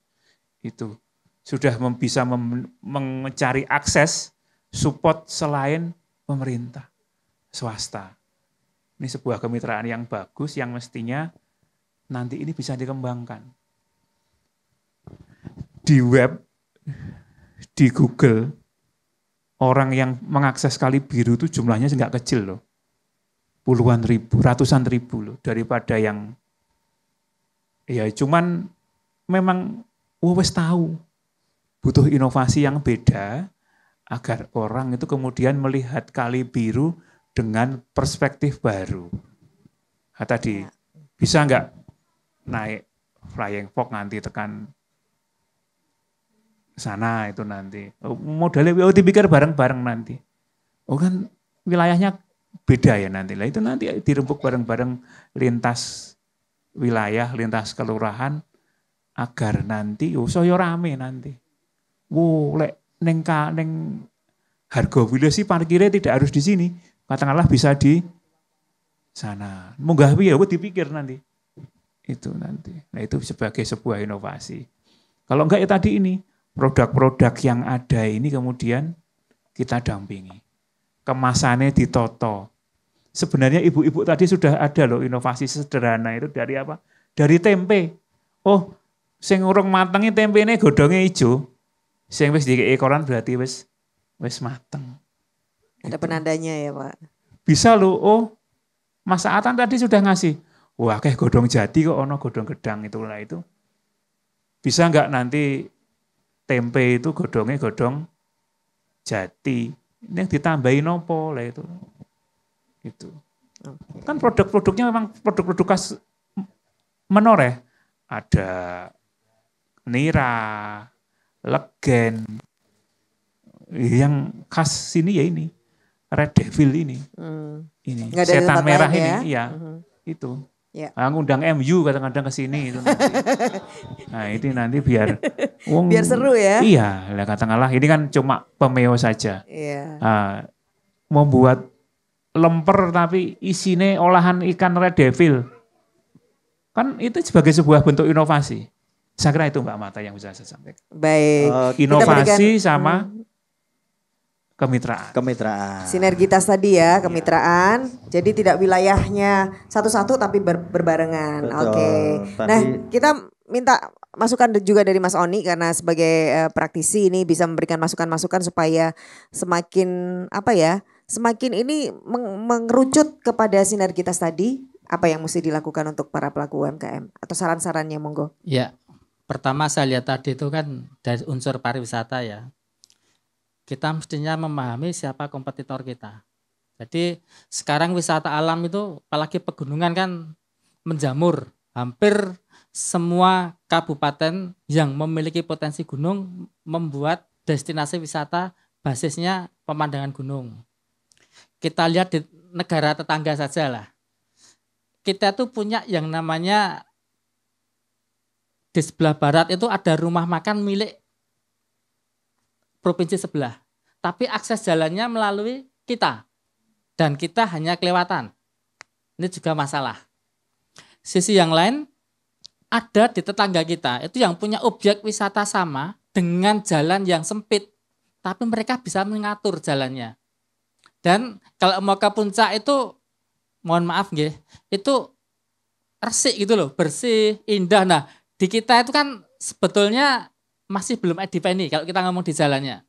Itu sudah bisa mencari akses, support selain pemerintah, swasta. Ini sebuah kemitraan yang bagus yang mestinya nanti ini bisa dikembangkan. Di web, di Google, orang yang mengakses Kali Biru itu jumlahnya nggak kecil loh. Puluhan ribu, ratusan ribu loh. Daripada yang, ya cuman memang wes tahu. Butuh inovasi yang beda agar orang itu kemudian melihat Kali Biru dengan perspektif baru. Nah, tadi bisa nggak naik flying fox nanti tekan sana itu nanti. Modalnya dipikir bareng-bareng nanti. Oh kan wilayahnya beda ya nanti. Lah itu nanti dirembuk bareng-bareng lintas wilayah, lintas kelurahan agar nanti saya rame nanti. Wow, lek neng Hargawilya sih parkirnya tidak harus di sini. Katakanlah bisa di sana. Munggah piye ya dipikir nanti. Itu nanti. Nah itu sebagai sebuah inovasi. Kalau enggak ya tadi ini, produk-produk yang ada ini kemudian kita dampingi. Kemasannya ditoto. Sebenarnya ibu-ibu tadi sudah ada loh inovasi sederhana itu dari apa? Dari tempe. Oh, sing urung matengi tempene godhonge ijo. Sing wis dikei koran berarti wis mateng. Ada penandanya ya Pak. Bisa loh, oh Mas Atan tadi sudah ngasih. Wah kayak godhong jati kok ono godhong gedang itulah itu. Bisa nggak nanti tempe itu godhongnya godhong jati. Ini yang ditambahin opo lah itu. Itu. Kan produk-produknya memang produk-produk khas menor ya. Ada nira, legen. Yang khas sini ya ini. Red Devil ini. Ini Nggak ada setan tempat merah lain ini, ya? iya. Itu. Ya. Ngundang MU kadang-kadang ke sini itu nanti. Nah, ini nanti biar Biar seru ya. Iya, lah katakanlah ini kan cuma pemeo saja. Iya. Membuat lemper tapi isinya olahan ikan Red Devil. Kan itu sebagai sebuah bentuk inovasi. Saya kira itu Mbak Mata yang bisa saya sampaikan. Baik. Inovasi sama kemitraan. Sinergitas tadi ya, kemitraan. Jadi tidak wilayahnya satu-satu tapi berbarengan. Betul. Oke. Tadi- Nah, kita minta masukan juga dari Mas Oni karena sebagai praktisi ini bisa memberikan masukan-masukan supaya semakin semakin ini mengerucut kepada sinergitas tadi. Apa yang mesti dilakukan untuk para pelaku UMKM atau saran-sarannya monggo? Ya, pertama saya lihat tadi itu kan dari unsur pariwisata ya. Kita mestinya memahami siapa kompetitor kita. Jadi sekarang wisata alam itu apalagi pegunungan kan menjamur. Hampir semua kabupaten yang memiliki potensi gunung membuat destinasi wisata basisnya pemandangan gunung. Kita lihat di negara tetangga saja lah. Kita tuh punya yang namanya di sebelah barat itu ada rumah makan milik provinsi sebelah. Tapi akses jalannya melalui kita. Dan kita hanya kelewatan. Ini juga masalah. Sisi yang lain, ada di tetangga kita, itu yang punya objek wisata sama dengan jalan yang sempit. Tapi mereka bisa mengatur jalannya. Dan kalau mau ke puncak itu, mohon maaf nggih, itu resik gitu loh, bersih, indah. Nah, di kita itu kan sebetulnya masih belum edipeni kalau kita ngomong di jalannya.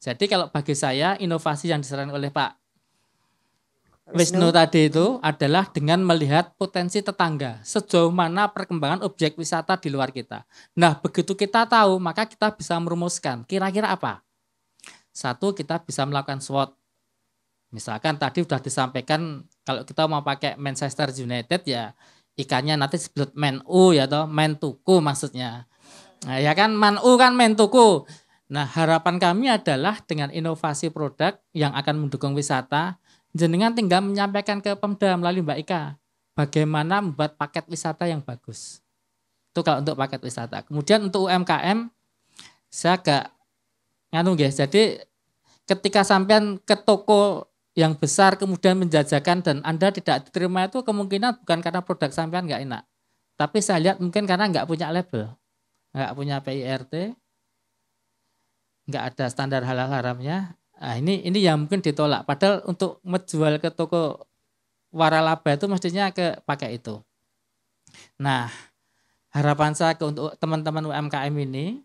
Jadi kalau bagi saya inovasi yang disarankan oleh Pak Wisnu tadi itu adalah dengan melihat potensi tetangga, sejauh mana perkembangan objek wisata di luar kita. Nah, begitu kita tahu, maka kita bisa merumuskan kira-kira apa. Satu, kita bisa melakukan SWOT. Misalkan tadi sudah disampaikan kalau kita mau pakai Manchester United ya ikannya nanti disebut Man-U ya toh, Man-Tuku maksudnya. Nah, ya kan Man-U kan Man-Tuku. Nah, harapan kami adalah dengan inovasi produk yang akan mendukung wisata, jenengan tinggal menyampaikan ke Pemda melalui Mbak Ika bagaimana membuat paket wisata yang bagus. Itu kalau untuk paket wisata. Kemudian untuk UMKM saya agak guys. Jadi ketika sampean ke toko yang besar kemudian menjajakan dan Anda tidak diterima itu kemungkinan bukan karena produk sampean nggak enak. Tapi saya lihat mungkin karena nggak punya label, nggak punya PIRT, nggak ada standar halal haramnya. Nah, ini yang mungkin ditolak. Padahal untuk menjual ke toko waralaba itu mestinya pakai itu. Nah, harapan saya untuk teman-teman UMKM ini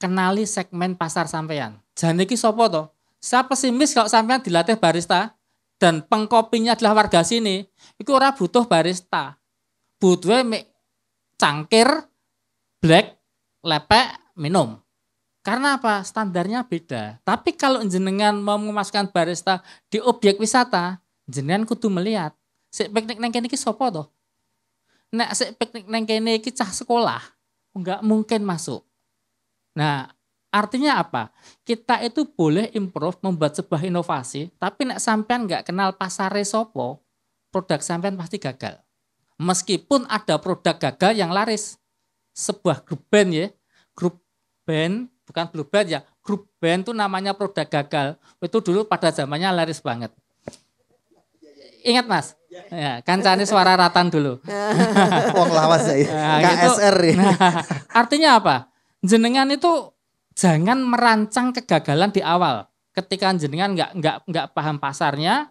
kenali segmen pasar sampean. Jangan iki sopo toh? Saya pesimis kalau sampean dilatih barista dan pengkopinya adalah warga sini, itu ora butuh barista. Butuhnya cangkir, black, lepek, minum. Karena apa? Standarnya beda. Tapi kalau jenengan mau memasukkan barista di objek wisata, jenengan kudu melihat. Sik piknik neng kene iki sapa to? Nek sik piknik neng kene iki cah sekolah, enggak mungkin masuk. Nah, artinya apa? Kita itu boleh improve membuat sebuah inovasi, tapi nek sampean enggak kenal pasare sopo, produk sampean pasti gagal. Meskipun ada produk gagal yang laris. Sebuah grup band ya, grup band bukan blue band ya, grup band itu namanya produk gagal. Itu dulu pada zamannya laris banget. Ingat Mas? Ya, kancane suara ratan dulu. Wong lawas ya. Nah, KSR ya. Nah, artinya apa? Jenengan itu jangan merancang kegagalan di awal. Ketika jenengan nggak paham pasarnya,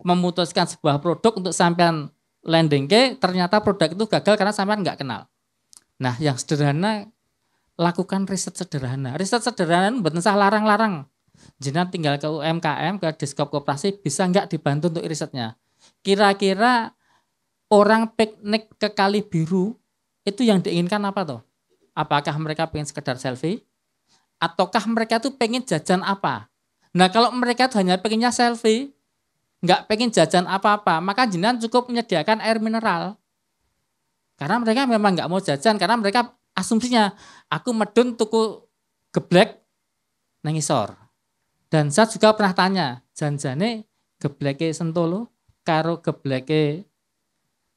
memutuskan sebuah produk untuk sampean landing ke, ternyata produk itu gagal karena sampean nggak kenal. Nah, yang sederhana lakukan riset sederhana. Riset sederhana itu bukan sah larang-larang. Jenengan tinggal ke UMKM, ke Diskop Koperasi, bisa nggak dibantu untuk risetnya? Kira-kira orang piknik ke Kali Biru itu yang diinginkan apa toh? Apakah mereka pengen sekedar selfie? Ataukah mereka tuh pengen jajan apa? Nah, kalau mereka tuh hanya pengennya selfie, nggak pengen jajan apa-apa, maka jenengan cukup menyediakan air mineral. Karena mereka memang nggak mau jajan, karena mereka asumsinya aku medun tuku geblek nang isor. Dan saya juga pernah tanya, janjane gebleke Sentolo karo gebleke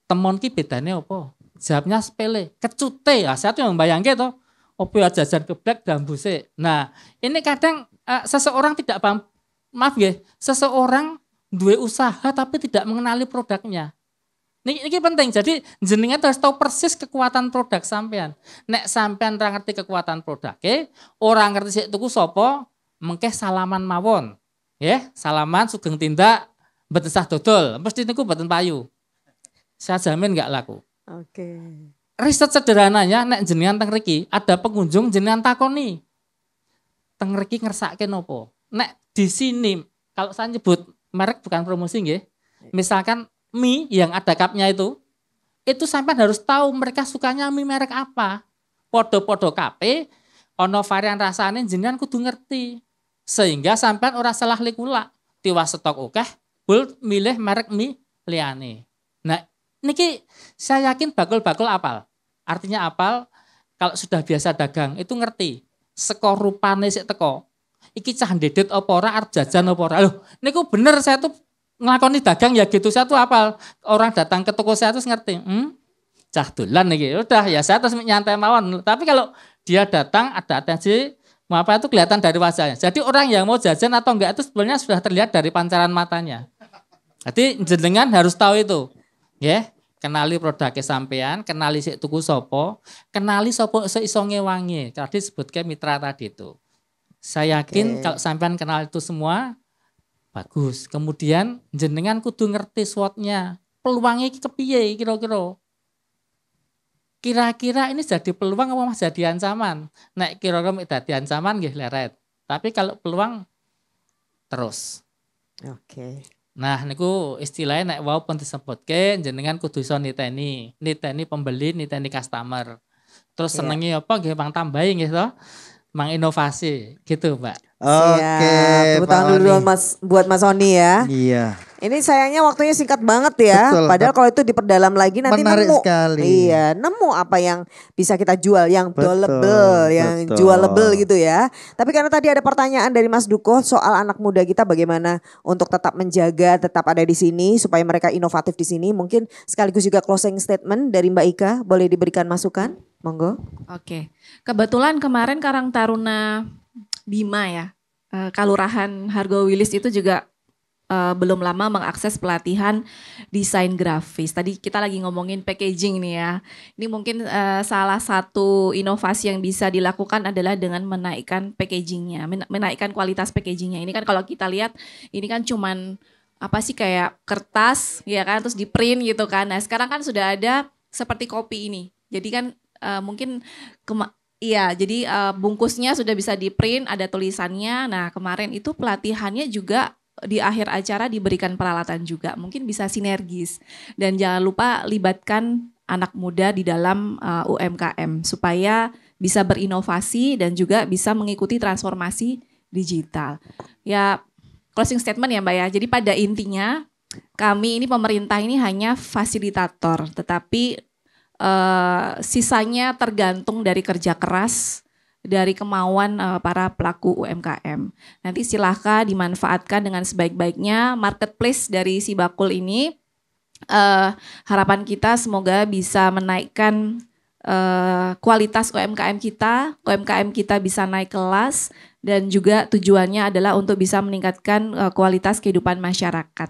Temon ki bedane apa? Jawabnya sepele, kecute. Ya, saya tuh yang bayangke toh, opo ya jajan geblek dambuse. Nah, ini kadang seseorang tidak paham, maaf ya, seseorang duwe usaha tapi tidak mengenali produknya. Ini penting. Jadi jenengan harus tahu persis kekuatan produk sampean. Nek sampean ora ngerti kekuatan produk, orang ngerti sik tuku sapa, mengke salaman mawon. Ya, salaman sugeng tindak mboten sah dodol, mesti niku mboten payu. Saya jamin enggak laku. Oke. Riset sederhananya nek jenengan teng mriki ada pengunjung jenengan takoni. Teng mriki ngersake nopo? Nek di sini kalau saya nyebut merek bukan promosi nggih. Misalkan mie yang ada cupnya itu sampean harus tahu mereka sukanya mie merek apa. Podo-podo kape ono varian rasane jenengan kudu ngerti. Sehingga sampean ora salah likula. Tiwas stok akeh, bul milih merek mie liyane. Nah, niki saya yakin bakul-bakul apal. Artinya apal kalau sudah biasa dagang itu ngerti. Seko rupane sik teko. Iki cah ndedet apa ora arep jajan apa ora. Loh, niku bener saya tuh nglakoni dagang ya gitu. Saya tuh apal. Orang datang ke toko saya terus ngerti. Cah dolan niki. Udah ya saya terus nyantai mawon. Tapi kalau dia datang ada atensi apa itu kelihatan dari wajahnya. Jadi orang yang mau jajan atau enggak itu sebenarnya sudah terlihat dari pancaran matanya. Jadi jenengan harus tahu itu. Ya, kenali produknya sampean, kenali sik tuku sopo, kenali sopo iso ngewangi. Tadi sebutkan mitra tadi itu. Saya yakin kalau sampean kenal itu semua bagus. Kemudian jenengan kudu ngerti SWOT-nya. Peluangnya kepiye kira-kira. Kira-kira ini jadi peluang apa mas jadi ancaman? Nek kira-kira jadi ancaman nggih leret. Tapi kalau peluang terus. Oke. Nah niku istilahnya nek wau pun disebutke jenengan kudu iso niteni pembeli, niteni customer. Terus senengi apa nggih Bang tambahi nggih to? Mang inovasi gitu, Mbak. Oke, tepuk tangan dulu buat Mas Oni ya. Iya. Ini sayangnya waktunya singkat banget ya. Betul, padahal kalau itu diperdalam lagi nanti menarik nemu. sekali. Iya, nemu apa yang bisa kita jual, yang Betul, doable, yang betul. jualable gitu ya. Tapi karena tadi ada pertanyaan dari Mas Duko soal anak muda kita bagaimana untuk tetap menjaga, tetap ada di sini supaya mereka inovatif di sini. Mungkin sekaligus juga closing statement dari Mbak Ika, boleh diberikan masukan? Monggo. Oke. Kebetulan kemarin Karang Taruna Bima ya, Kalurahan Hargowilis itu juga belum lama mengakses pelatihan desain grafis. Tadi kita lagi ngomongin packaging nih ya. Ini mungkin salah satu inovasi yang bisa dilakukan adalah dengan menaikkan packagingnya, menaikkan kualitas packagingnya. Ini kan kalau kita lihat, ini kan cuman apa sih kayak kertas ya kan, terus di print gitu kan. Nah sekarang kan sudah ada seperti kopi ini. Jadi kan mungkin iya, jadi bungkusnya sudah bisa di print, ada tulisannya. Nah kemarin itu pelatihannya juga di akhir acara diberikan peralatan juga. Mungkin bisa sinergis. Dan jangan lupa libatkan anak muda di dalam UMKM supaya bisa berinovasi dan juga bisa mengikuti transformasi digital. Ya closing statement ya Mbak ya. Jadi pada intinya kami ini pemerintah ini hanya fasilitator, tetapi sisanya tergantung dari kerja keras, dari kemauan para pelaku UMKM. Nanti silahkan dimanfaatkan dengan sebaik-baiknya marketplace dari si bakul ini. Harapan kita semoga bisa menaikkan kualitas UMKM kita bisa naik kelas, dan juga tujuannya adalah untuk bisa meningkatkan kualitas kehidupan masyarakat.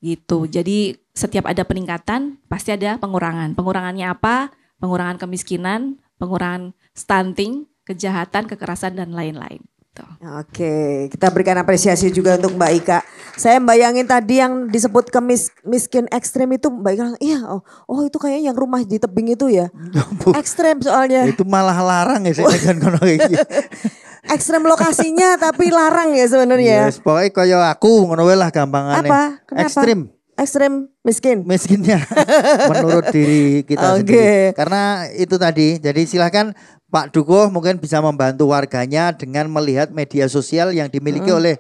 Gitu. Jadi setiap ada peningkatan pasti ada pengurangan. Pengurangannya apa? Pengurangan kemiskinan, pengurangan stunting, kejahatan, kekerasan dan lain-lain. Gitu. Oke, kita berikan apresiasi juga untuk Mbak Ika. Saya bayangin tadi yang disebut miskin ekstrem itu Mbak Ika, iya oh itu kayaknya yang rumah di tebing itu ya. Ekstrem soalnya. Itu malah larang ya saya kono iki. Ekstrem lokasinya tapi larang ya sebenarnya. Yes, pokoknya kaya aku ngono wae lah gampangane. Apa? Kenapa? Ekstrem miskin. Miskinnya menurut diri kita sendiri. Karena itu tadi. Jadi silakan Pak Duko mungkin bisa membantu warganya dengan melihat media sosial yang dimiliki oleh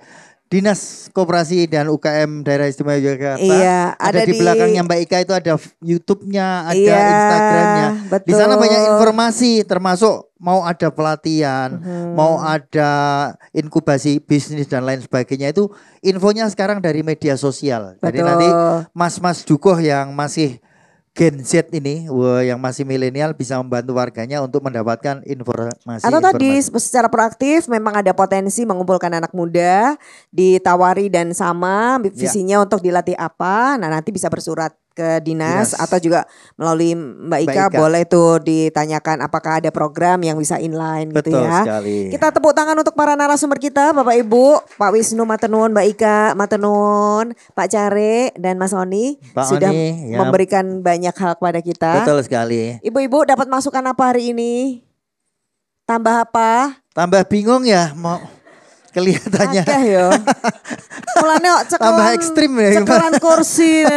Dinas Koperasi dan UKM Daerah Istimewa Yogyakarta. Iya, ada di belakangnya Mbak Ika itu ada YouTube-nya, ada Instagram-nya. Betul. Di sana banyak informasi termasuk mau ada pelatihan, mau ada inkubasi bisnis dan lain sebagainya itu infonya sekarang dari media sosial. Jadi nanti mas-mas dukuh yang masih Gen Z ini, yang masih milenial bisa membantu warganya untuk mendapatkan informasi. Atau tadi secara proaktif memang ada potensi mengumpulkan anak muda, ditawari dan sama visinya untuk dilatih apa. Nah nanti bisa bersurat ke dinas atau juga melalui Mbak Ika, boleh tuh ditanyakan apakah ada program yang bisa inline. Betul gitu ya. Sekali. Kita tepuk tangan untuk para narasumber kita, Bapak Ibu, Pak Wisnu matenun, Mbak Ika matenun, Pak Care dan Mas Oni sudah memberikan banyak hal kepada kita. Betul sekali. Ibu-ibu dapat masukan apa hari ini? Tambah apa? Tambah bingung ya mau kelihatannya. Akeh yo. Mulane tambah ekstrim ya. Cekelan kursi.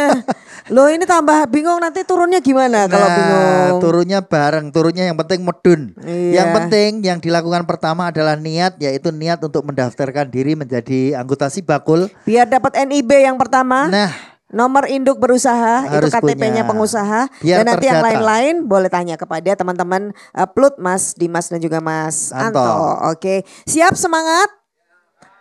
Loh ini tambah bingung nanti turunnya gimana kalau bingung? Turunnya bareng, turunnya yang penting medun. Yang penting yang dilakukan pertama adalah niat, yaitu niat untuk mendaftarkan diri menjadi anggota Sibakul. Biar dapat NIB yang pertama. Nah, nomor induk berusaha itu KTP-nya pengusaha. Biar dan nanti terdata. yang lain-lain boleh tanya kepada teman-teman Plut, Mas Dimas dan juga Mas Anto. Oke, siap semangat?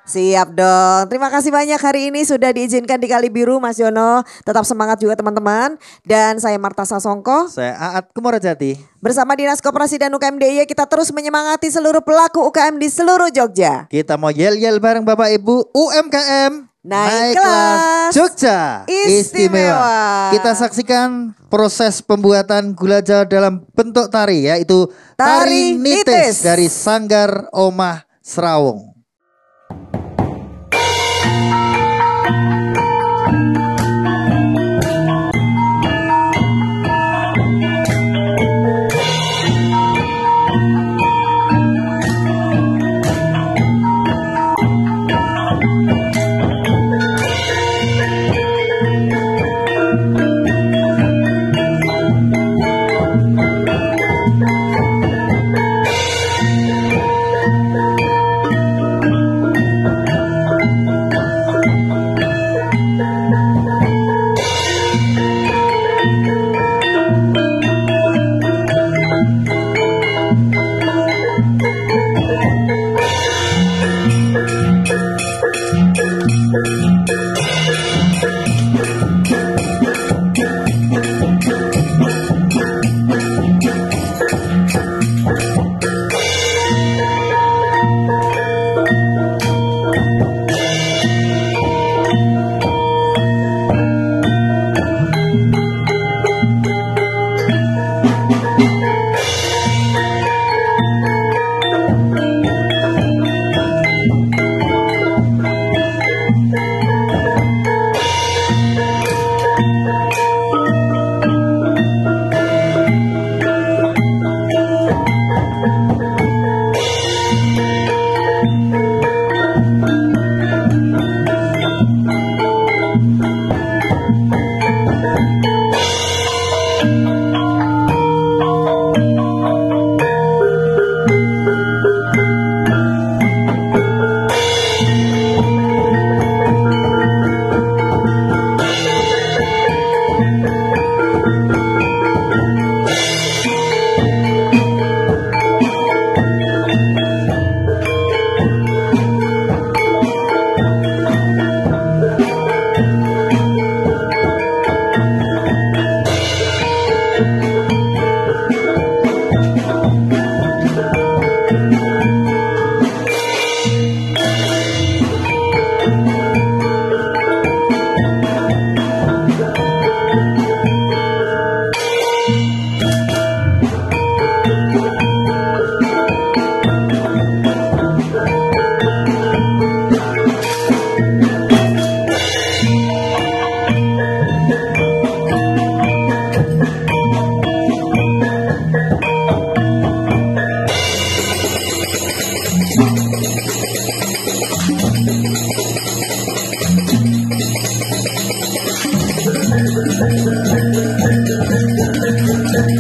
Siap dong. Terima kasih banyak hari ini sudah diizinkan di Kali Biru Mas Yono. Tetap semangat juga teman-teman. Dan saya Marta Sasongko. Saya Aat Kumorojati. Bersama Dinas Koperasi dan UKM DIY kita terus menyemangati seluruh pelaku UKM di seluruh Jogja. Kita mau yel-yel bareng Bapak Ibu UMKM. Naik kelas Jogja Istimewa. Kita saksikan proses pembuatan gula jawa dalam bentuk tari, yaitu tari nitis dari Sanggar Omah Serawung. Thank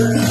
you.